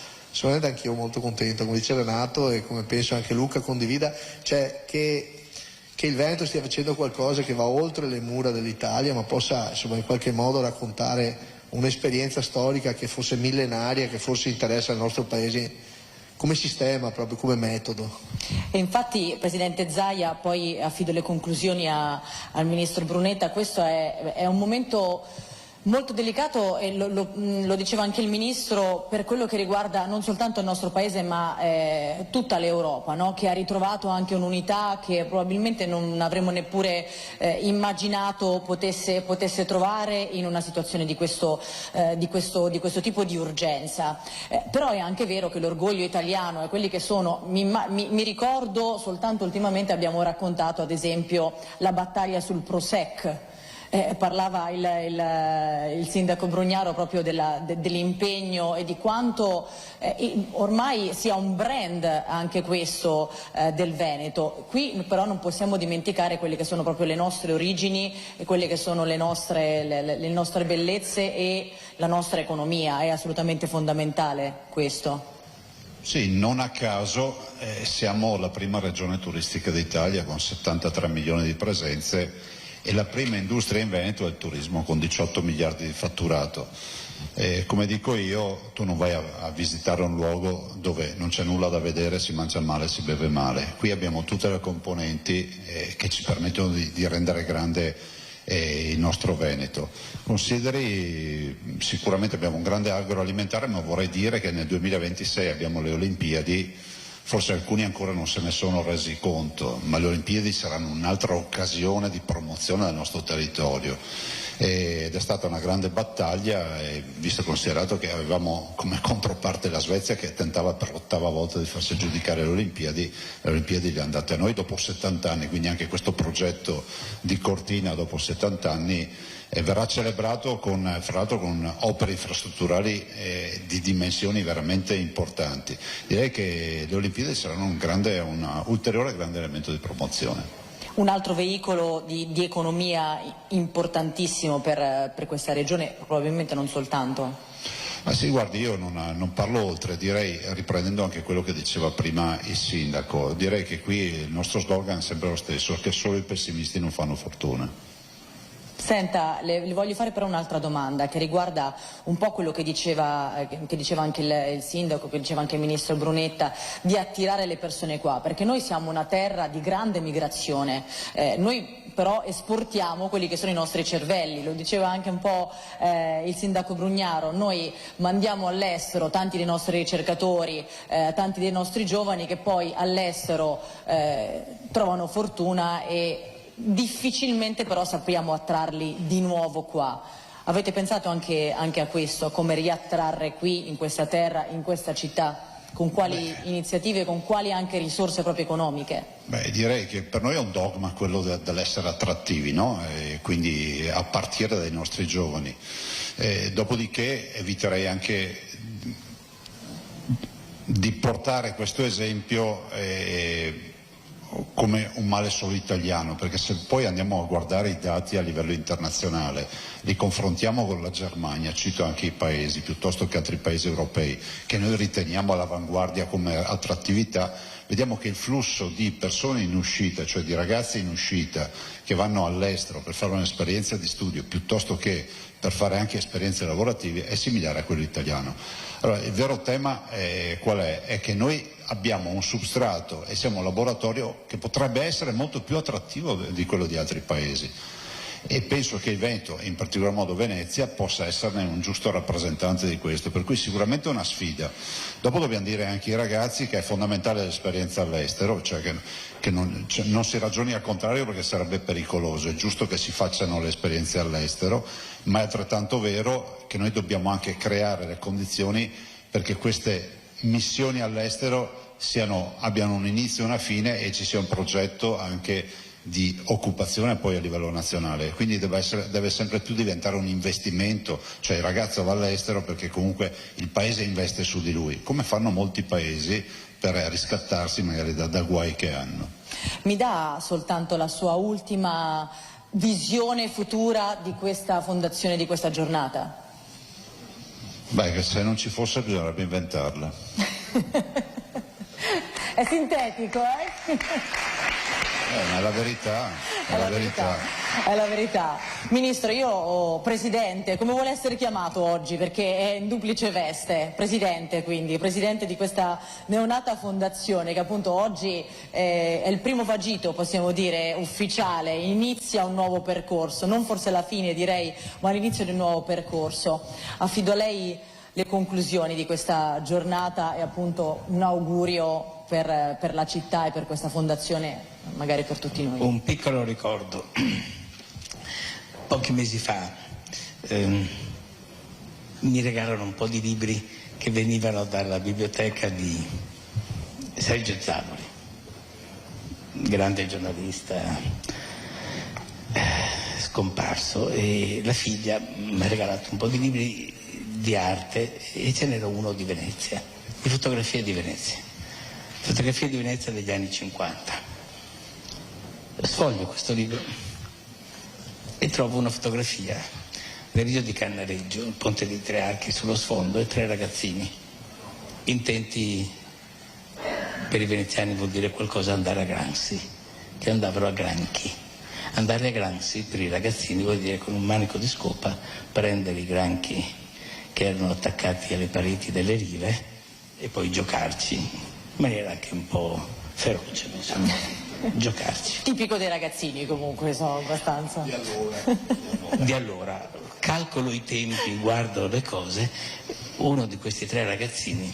anch'io molto contento, come dice Renato e come penso anche Luca condivida, cioè che il Veneto stia facendo qualcosa che va oltre le mura dell'Italia, ma possa in qualche modo raccontare un'esperienza storica che fosse millenaria, che forse interessa il nostro paese come sistema, proprio come metodo. E infatti, Presidente Zaia, poi affido le conclusioni al Ministro Brunetta, questo è un momento molto delicato, e lo diceva anche il Ministro, per quello che riguarda non soltanto il nostro Paese ma tutta l'Europa, no? Che ha ritrovato anche un'unità che probabilmente non avremmo neppure immaginato potesse trovare in una situazione di questo tipo di urgenza. Però è anche vero che l'orgoglio italiano e quelli che sono, mi ricordo soltanto ultimamente abbiamo raccontato ad esempio la battaglia sul Prosec. Parlava il sindaco Brugnaro proprio dell'impegno e di quanto ormai sia un brand anche questo del Veneto. Qui però non possiamo dimenticare quelle che sono proprio le nostre origini e quelle che sono le nostre bellezze e la nostra economia. È assolutamente fondamentale questo. Sì, non a caso siamo la prima regione turistica d'Italia con 73 milioni di presenze, e la prima industria in Veneto è il turismo, con 18 miliardi di fatturato. Come dico io, tu non vai a visitare un luogo dove non c'è nulla da vedere, si mangia male, si beve male. Qui abbiamo tutte le componenti che ci permettono di rendere grande il nostro Veneto. Consideri, sicuramente abbiamo un grande agroalimentare, ma vorrei dire che nel 2026 abbiamo le Olimpiadi. Forse alcuni ancora non se ne sono resi conto, ma le Olimpiadi saranno un'altra occasione di promozione del nostro territorio, ed è stata una grande battaglia, visto e considerato che avevamo come controparte la Svezia, che tentava per l'8ª volta di farsi aggiudicare le Olimpiadi le è andate a noi dopo 70 anni, quindi anche questo progetto di Cortina dopo 70 anni verrà celebrato fra l'altro con opere infrastrutturali di dimensioni veramente importanti. Direi che le Olimpiadi saranno un ulteriore grande elemento di promozione. Un altro veicolo di economia importantissimo per questa regione, probabilmente non soltanto. Ma sì, guardi, io non parlo oltre, direi, riprendendo anche quello che diceva prima il sindaco, direi che qui il nostro slogan è sempre lo stesso, che solo i pessimisti non fanno fortuna. Senta, le voglio fare però un'altra domanda che riguarda un po' quello che diceva anche il sindaco, che diceva anche il ministro Brunetta, di attirare le persone qua, perché noi siamo una terra di grande migrazione, noi però esportiamo quelli che sono i nostri cervelli, lo diceva anche un po' il sindaco Brugnaro, noi mandiamo all'estero tanti dei nostri ricercatori, tanti dei nostri giovani che poi all'estero trovano fortuna e difficilmente però sappiamo attrarli di nuovo qua. Avete pensato anche a questo, come riattrarre qui in questa terra, in questa città? con quali iniziative, con quali anche risorse proprio economiche? Beh, direi che per noi è un dogma quello dell'essere attrattivi, no? E quindi a partire dai nostri giovani. Dopodiché eviterei anche di portare questo esempio come un male solo italiano, perché se poi andiamo a guardare i dati a livello internazionale, li confrontiamo con la Germania, cito anche i paesi piuttosto che altri paesi europei che noi riteniamo all'avanguardia come attrattività, vediamo che il flusso di persone in uscita, cioè di ragazzi in uscita che vanno all'estero per fare un'esperienza di studio piuttosto che per fare anche esperienze lavorative, è similare a quello italiano. Allora, il vero tema qual è? È che noi abbiamo un substrato e siamo un laboratorio che potrebbe essere molto più attrattivo di quello di altri paesi. E penso che il Veneto, e in particolar modo Venezia, possa esserne un giusto rappresentante di questo, per cui sicuramente è una sfida. Dopo dobbiamo dire anche ai ragazzi che è fondamentale l'esperienza all'estero, cioè che non si ragioni al contrario perché sarebbe pericoloso, è giusto che si facciano le esperienze all'estero, ma è altrettanto vero che noi dobbiamo anche creare le condizioni perché queste missioni all'estero abbiano un inizio e una fine e ci sia un progetto anche di occupazione poi a livello nazionale, quindi deve sempre più diventare un investimento, cioè il ragazzo va all'estero perché comunque il paese investe su di lui, come fanno molti paesi per riscattarsi magari da guai che hanno. Mi dà soltanto la sua ultima visione futura di questa fondazione, di questa giornata? Beh, che se non ci fosse bisognerebbe inventarla. È sintetico, eh? Ma è la verità, è la verità. È la verità. Ministro, Presidente, come vuole essere chiamato oggi? Perché è in duplice veste. Presidente, quindi, Presidente di questa neonata fondazione che appunto oggi è il primo vagito, possiamo dire, ufficiale, inizia un nuovo percorso, non forse la fine direi, ma l'inizio di un nuovo percorso. Affido a lei le conclusioni di questa giornata e appunto un augurio per la città e per questa fondazione, magari per tutti noi. Un piccolo ricordo. Pochi mesi fa mi regalarono un po' di libri che venivano dalla biblioteca di Sergio Zavoli, grande giornalista scomparso, e la figlia mi ha regalato un po' di libri di arte e ce n'era uno di Venezia, di fotografie di Venezia. Fotografie di Venezia degli anni 50. Sfoglio questo libro e trovo una fotografia del Rio di Cannareggio, il ponte dei Tre Archi sullo sfondo, e 3 ragazzini intenti, per i veneziani vuol dire qualcosa, andare a Granzi, che andavano a granchi. Andare a Granzi per i ragazzini vuol dire con un manico di scopa prendere i granchi che erano attaccati alle pareti delle rive e poi giocarci in maniera anche un po' feroce, insomma, giocarci. Tipico dei ragazzini comunque, sono abbastanza. Di allora, calcolo i tempi, guardo le cose, uno di questi 3 ragazzini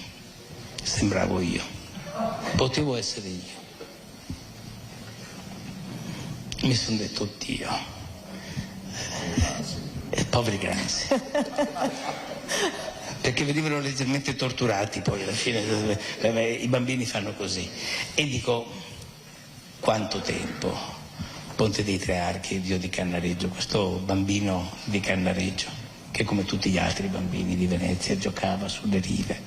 sembravo io, potevo essere io. Mi sono detto, oddio, poveri Granzi. Perché venivano leggermente torturati poi alla fine, i bambini fanno così. E dico, quanto tempo, Ponte dei Tre Archi, il Rio di Cannareggio, questo bambino di Cannareggio, che come tutti gli altri bambini di Venezia giocava sulle rive,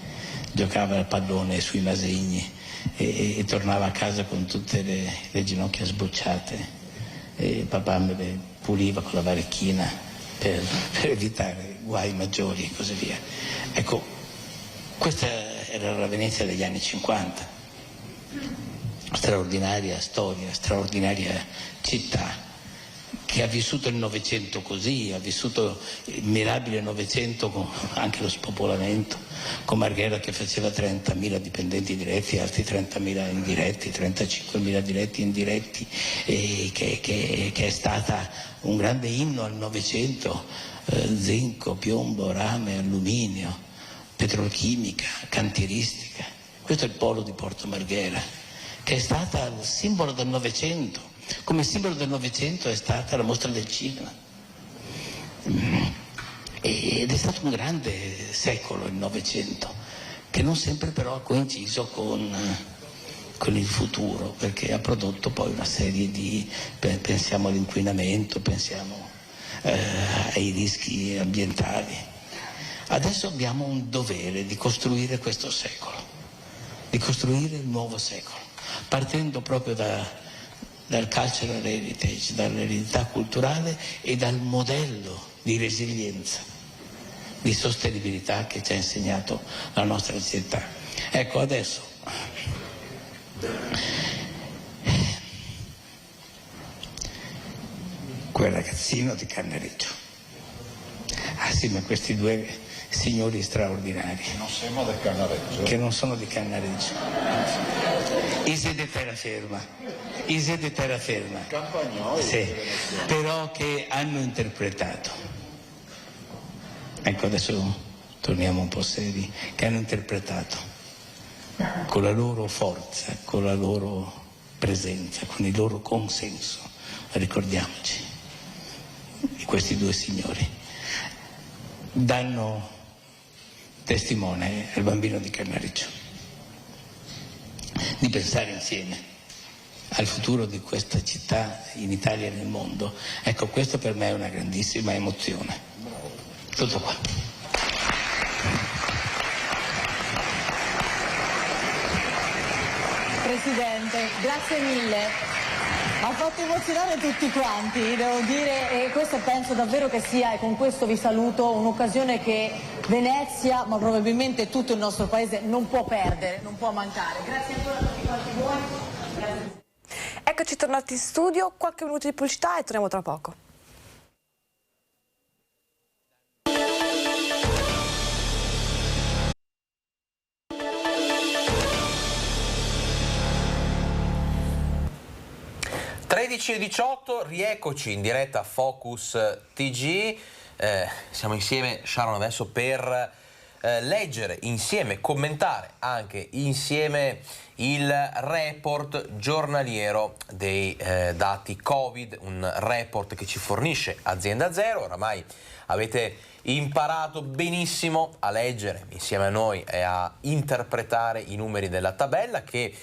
giocava al pallone sui masegni e tornava a casa con tutte le ginocchia sbocciate, e papà me le puliva con la varecchina per evitare guai maggiori e così via. Ecco, questa era la Venezia degli anni 50, straordinaria storia, straordinaria città, che ha vissuto il Novecento così, ha vissuto il mirabile Novecento con anche lo spopolamento, con Marghera che faceva 30.000 dipendenti diretti, altri 30.000 indiretti, 35.000 diretti indiretti, e che è stata un grande inno al Novecento, zinco, piombo, rame, alluminio, petrolchimica, cantieristica. Questo è il polo di Porto Marghera, che è stata il simbolo del Novecento. Come simbolo del Novecento è stata la mostra del cinema, ed è stato un grande secolo il Novecento, che non sempre però ha coinciso con il futuro, perché ha prodotto poi una serie di, pensiamo all'inquinamento, pensiamo ai rischi ambientali. Adesso abbiamo un dovere di costruire questo secolo, di costruire il nuovo secolo, partendo proprio dal cultural heritage, dall'eredità culturale e dal modello di resilienza, di sostenibilità che ci ha insegnato la nostra città. Ecco, adesso quel ragazzino di Cannareggio, assieme a questi due signori straordinari, che non sono di Cannareggio, Ise di terraferma, sì, però che hanno interpretato, ecco adesso torniamo un po' seri, che hanno interpretato con la loro forza, con la loro presenza, con il loro consenso, ricordiamoci di questi due signori, danno testimone al bambino di Cannareggio di pensare insieme al futuro di questa città in Italia e nel mondo. Ecco, questo per me è una grandissima emozione. Tutto qua. Presidente, grazie mille. Ha fatto emozionare tutti quanti, devo dire, e questo penso davvero che sia, e con questo vi saluto, un'occasione che Venezia, ma probabilmente tutto il nostro paese, non può perdere, non può mancare. Grazie ancora a tutti quanti voi. Grazie. Eccoci tornati in studio, qualche minuto di pubblicità e torniamo tra poco. e 18, rieccoci in diretta a Focus TG. Siamo insieme, Sharon, adesso per leggere insieme, commentare anche insieme il report giornaliero dei dati Covid, un report che ci fornisce Azienda Zero. Oramai avete imparato benissimo a leggere insieme a noi e a interpretare i numeri della tabella che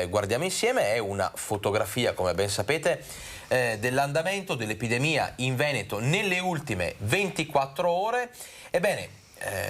guardiamo insieme. È una fotografia, come ben sapete, dell'andamento dell'epidemia in Veneto nelle ultime 24 ore. Ebbene,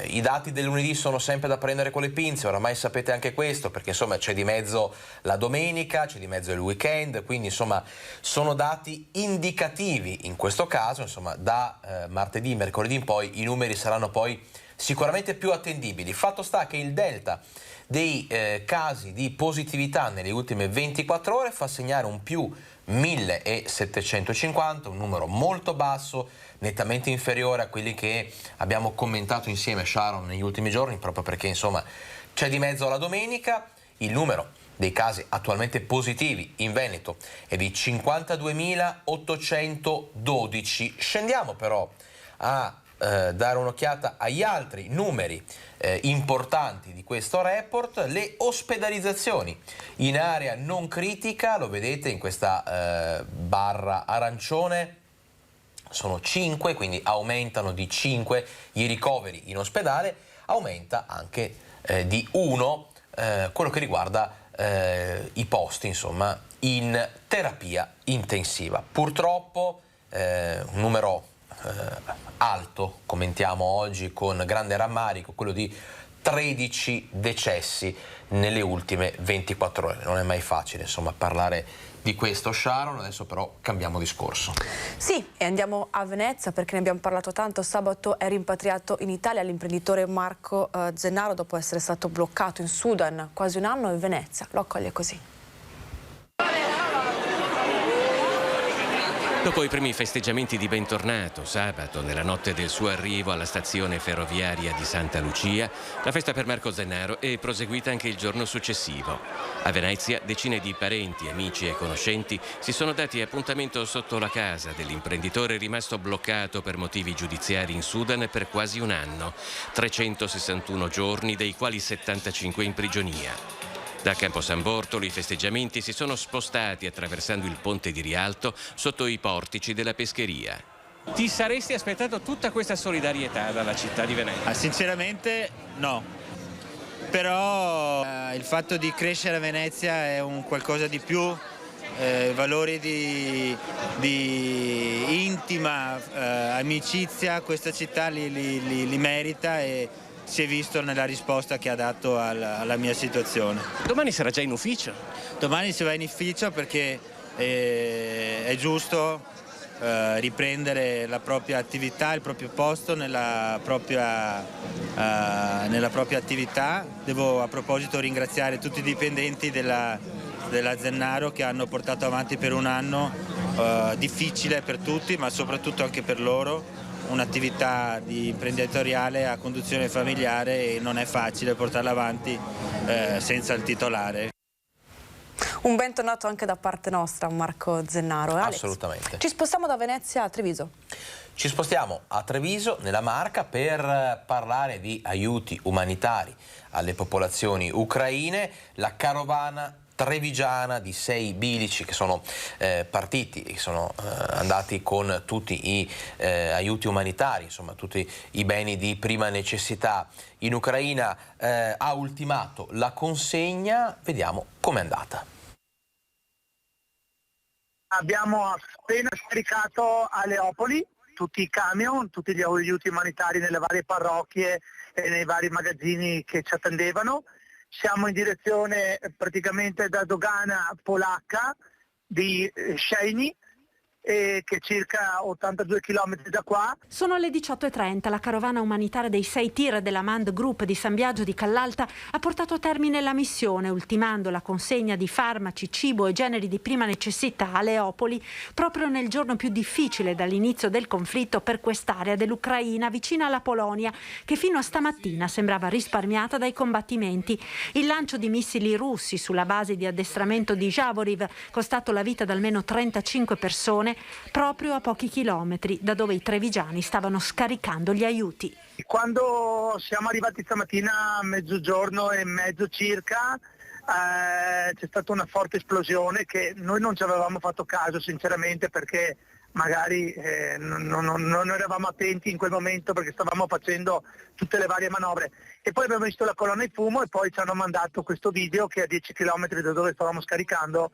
i dati del lunedì sono sempre da prendere con le pinze, oramai sapete anche questo, perché insomma c'è di mezzo la domenica, c'è di mezzo il weekend, quindi insomma sono dati indicativi in questo caso. Insomma da martedì, mercoledì in poi i numeri saranno poi sicuramente più attendibili. Fatto sta che il delta dei casi di positività nelle ultime 24 ore fa segnare un più 1750, un numero molto basso, nettamente inferiore a quelli che abbiamo commentato insieme, Sharon, negli ultimi giorni, proprio perché insomma c'è di mezzo la domenica. Il numero dei casi attualmente positivi in Veneto è di 52.812. Scendiamo però a dare un'occhiata agli altri numeri importanti di questo report. Le ospedalizzazioni in area non critica, lo vedete in questa barra arancione, sono 5, quindi aumentano di 5 i ricoveri in ospedale, aumenta anche di 1 quello che riguarda i posti, insomma, in terapia intensiva. Purtroppo un numero alto, commentiamo oggi con grande rammarico, quello di 13 decessi nelle ultime 24 ore. Non è mai facile, insomma, parlare di questo, Sharon. Adesso però cambiamo discorso. Sì, e andiamo a Venezia perché ne abbiamo parlato tanto. Sabato è rimpatriato in Italia l'imprenditore Marco Zennaro dopo essere stato bloccato in Sudan quasi un anno, in Venezia lo accoglie così. Dopo i primi festeggiamenti di bentornato, sabato, nella notte del suo arrivo alla stazione ferroviaria di Santa Lucia, la festa per Marco Zennaro è proseguita anche il giorno successivo. A Venezia, decine di parenti, amici e conoscenti si sono dati appuntamento sotto la casa dell'imprenditore rimasto bloccato per motivi giudiziari in Sudan per quasi un anno, 361 giorni, dei quali 75 in prigionia. Da Campo San Bortolo i festeggiamenti si sono spostati attraversando il ponte di Rialto sotto i portici della pescheria. Ti saresti aspettato tutta questa solidarietà dalla città di Venezia? Sinceramente no. però il fatto di crescere a Venezia è un qualcosa di più, valori di intima amicizia, questa città li merita e si è visto nella risposta che ha dato alla mia situazione. Domani sarà già in ufficio? Domani si va in ufficio perché è giusto riprendere la propria attività, il proprio posto nella propria attività. Devo a proposito ringraziare tutti i dipendenti della Zennaro che hanno portato avanti per un anno difficile per tutti, ma soprattutto anche per loro, un'attività imprenditoriale a conduzione familiare, e non è facile portarla avanti senza il titolare. Un bentornato anche da parte nostra, Marco Zennaro. Alex, assolutamente. Ci spostiamo da Venezia a Treviso. Ci spostiamo a Treviso, nella Marca, per parlare di aiuti umanitari alle popolazioni ucraine. La carovana trevigiana di 6 bilici che sono partiti, che sono andati con tutti i aiuti umanitari, insomma tutti i beni di prima necessità in Ucraina, ha ultimato la consegna. Vediamo com'è andata. Abbiamo appena scaricato a Leopoli tutti i camion, tutti gli aiuti umanitari nelle varie parrocchie e nei vari magazzini che ci attendevano. Siamo in direzione praticamente da dogana polacca di Szejny, che è circa 82 km da qua. Sono le 18:30, la carovana umanitaria dei 6 tir della Mand Group di San Biagio di Callalta ha portato a termine la missione, ultimando la consegna di farmaci, cibo e generi di prima necessità a Leopoli, proprio nel giorno più difficile dall'inizio del conflitto per quest'area dell'Ucraina vicina alla Polonia, che fino a stamattina sembrava risparmiata dai combattimenti. Il lancio di missili russi sulla base di addestramento di Javoriv, costato la vita ad almeno 35 persone, proprio a pochi chilometri da dove i trevigiani stavano scaricando gli aiuti. Quando siamo arrivati stamattina a mezzogiorno e mezzo circa, c'è stata una forte esplosione che noi non ci avevamo fatto caso sinceramente, perché magari non eravamo attenti in quel momento perché stavamo facendo tutte le varie manovre, e poi abbiamo visto la colonna di fumo e poi ci hanno mandato questo video che a 10 km da dove stavamo scaricando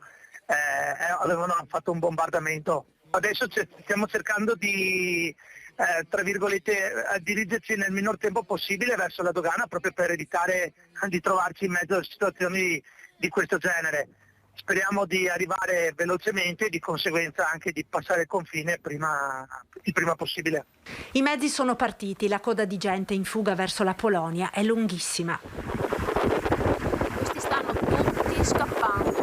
avevano fatto un bombardamento. Adesso stiamo cercando di tra virgolette dirigerci nel minor tempo possibile verso la dogana, proprio per evitare di trovarci in mezzo a situazioni di questo genere. Speriamo di arrivare velocemente e di conseguenza anche di passare il confine il prima possibile. I mezzi sono partiti, la coda di gente in fuga verso la Polonia è lunghissima. Questi stanno tutti scappando.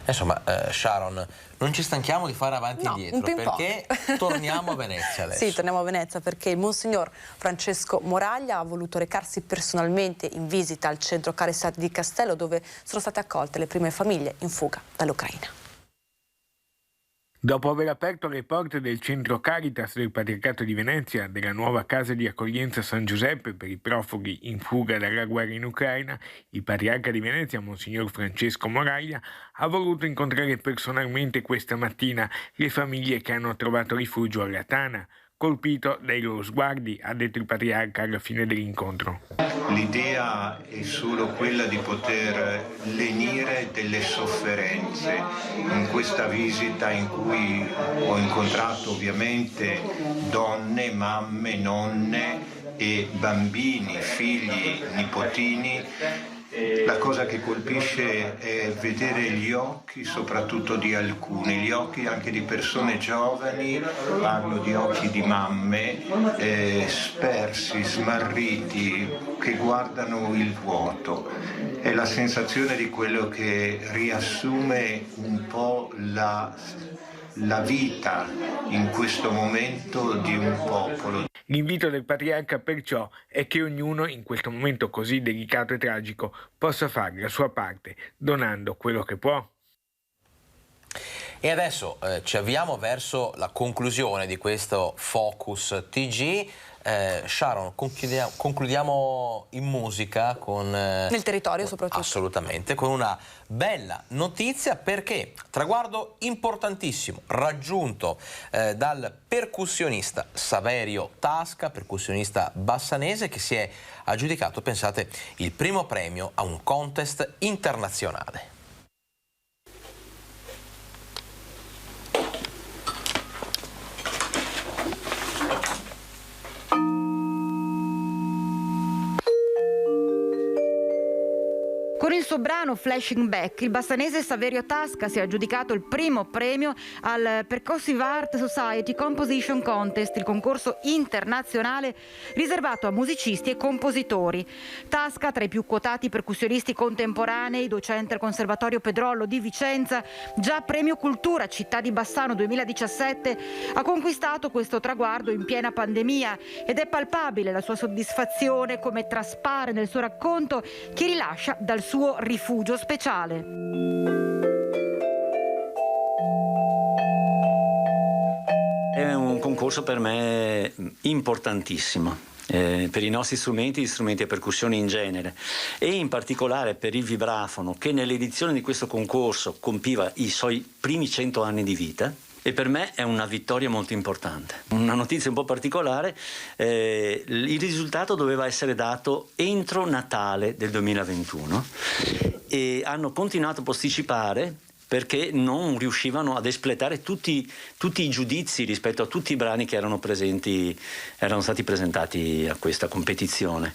Insomma, Sharon, non ci stanchiamo di fare avanti e indietro, perché torniamo a Venezia adesso. Sì, torniamo a Venezia perché il Monsignor Francesco Moraglia ha voluto recarsi personalmente in visita al centro Caritas di Castello, dove sono state accolte le prime famiglie in fuga dall'Ucraina. Dopo aver aperto le porte del centro Caritas del Patriarcato di Venezia, della nuova casa di accoglienza San Giuseppe per i profughi in fuga dalla guerra in Ucraina, il Patriarca di Venezia, Monsignor Francesco Moraglia, ha voluto incontrare personalmente questa mattina le famiglie che hanno trovato rifugio alla Tana. Colpito dai loro sguardi, ha detto il Patriarca alla fine dell'incontro. L'idea è solo quella di poter lenire delle sofferenze in questa visita in cui ho incontrato ovviamente donne, mamme, nonne e bambini, figli, nipotini. La cosa che colpisce è vedere gli occhi, soprattutto di alcuni, gli occhi anche di persone giovani, parlo di occhi di mamme, spersi, smarriti, che guardano il vuoto. È la sensazione di quello che riassume un po' la vita in questo momento di un popolo. L'invito del Patriarca perciò è che ognuno in questo momento così delicato e tragico possa fare la sua parte, donando quello che può. E adesso ci avviamo verso la conclusione di questo Focus TG. Sharon, concludiamo in musica con... nel territorio soprattutto. Assolutamente, con una bella notizia, perché traguardo importantissimo raggiunto dal percussionista Saverio Tasca, percussionista bassanese, che si è aggiudicato, pensate, il primo premio a un contest internazionale. Con il suo brano Flashing Back, il bassanese Saverio Tasca si è aggiudicato il primo premio al Percussive Art Society Composition Contest, il concorso internazionale riservato a musicisti e compositori. Tasca, tra i più quotati percussionisti contemporanei, docente al Conservatorio Pedrollo di Vicenza, già premio Cultura Città di Bassano 2017, ha conquistato questo traguardo in piena pandemia ed è palpabile la sua soddisfazione, come traspare nel suo racconto, che rilascia dal suo rifugio speciale. È un concorso per me importantissimo. Per i nostri strumenti, gli strumenti a percussione in genere, e in particolare per il vibrafono, che nell'edizione di questo concorso compiva i suoi primi 100 anni di vita. E per me è una vittoria molto importante. Una notizia un po' particolare, il risultato doveva essere dato entro Natale del 2021 e hanno continuato a posticipare perché non riuscivano ad espletare tutti i giudizi rispetto a tutti i brani che erano stati presentati a questa competizione.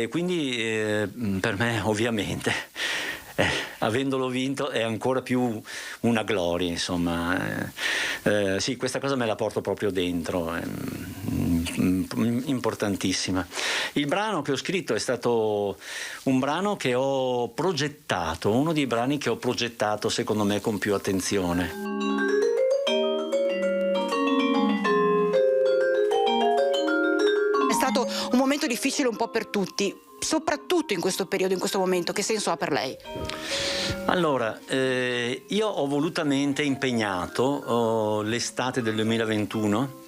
Quindi per me ovviamente avendolo vinto è ancora più una gloria, insomma. Sì, questa cosa me la porto proprio dentro, importantissima. Il brano che ho scritto è stato un brano che ho progettato, uno dei brani che ho progettato secondo me con più attenzione. È stato un momento difficile un po' per tutti, soprattutto in questo periodo, in questo momento. Che senso ha per lei? Allora, io ho volutamente impegnato l'estate del 2021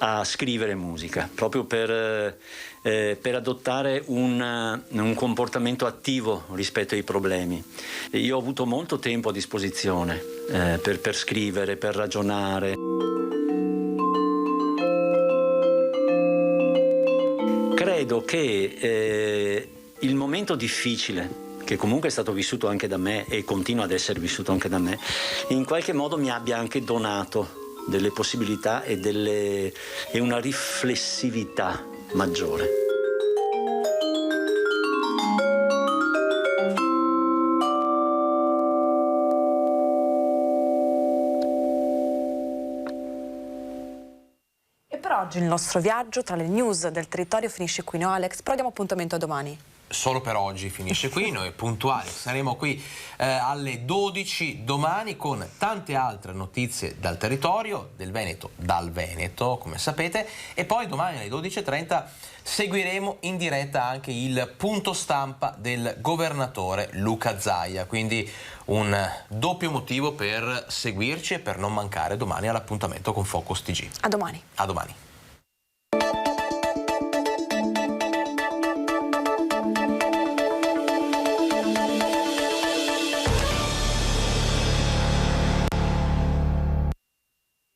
a scrivere musica, proprio per adottare un comportamento attivo rispetto ai problemi. Io ho avuto molto tempo a disposizione per scrivere, per ragionare. Credo che il momento difficile, che comunque è stato vissuto anche da me e continua ad essere vissuto anche da me, in qualche modo mi abbia anche donato delle possibilità e una riflessività maggiore. E per oggi il nostro viaggio tra le news del territorio finisce qui, no Alex? Però diamo appuntamento a domani. Solo per oggi finisce qui, noi puntuali saremo qui alle 12 domani con tante altre notizie dal territorio, del Veneto, dal Veneto, come sapete, e poi domani alle 12:30 seguiremo in diretta anche il punto stampa del governatore Luca Zaia, quindi un doppio motivo per seguirci e per non mancare domani all'appuntamento con Focus TG. A domani. A domani.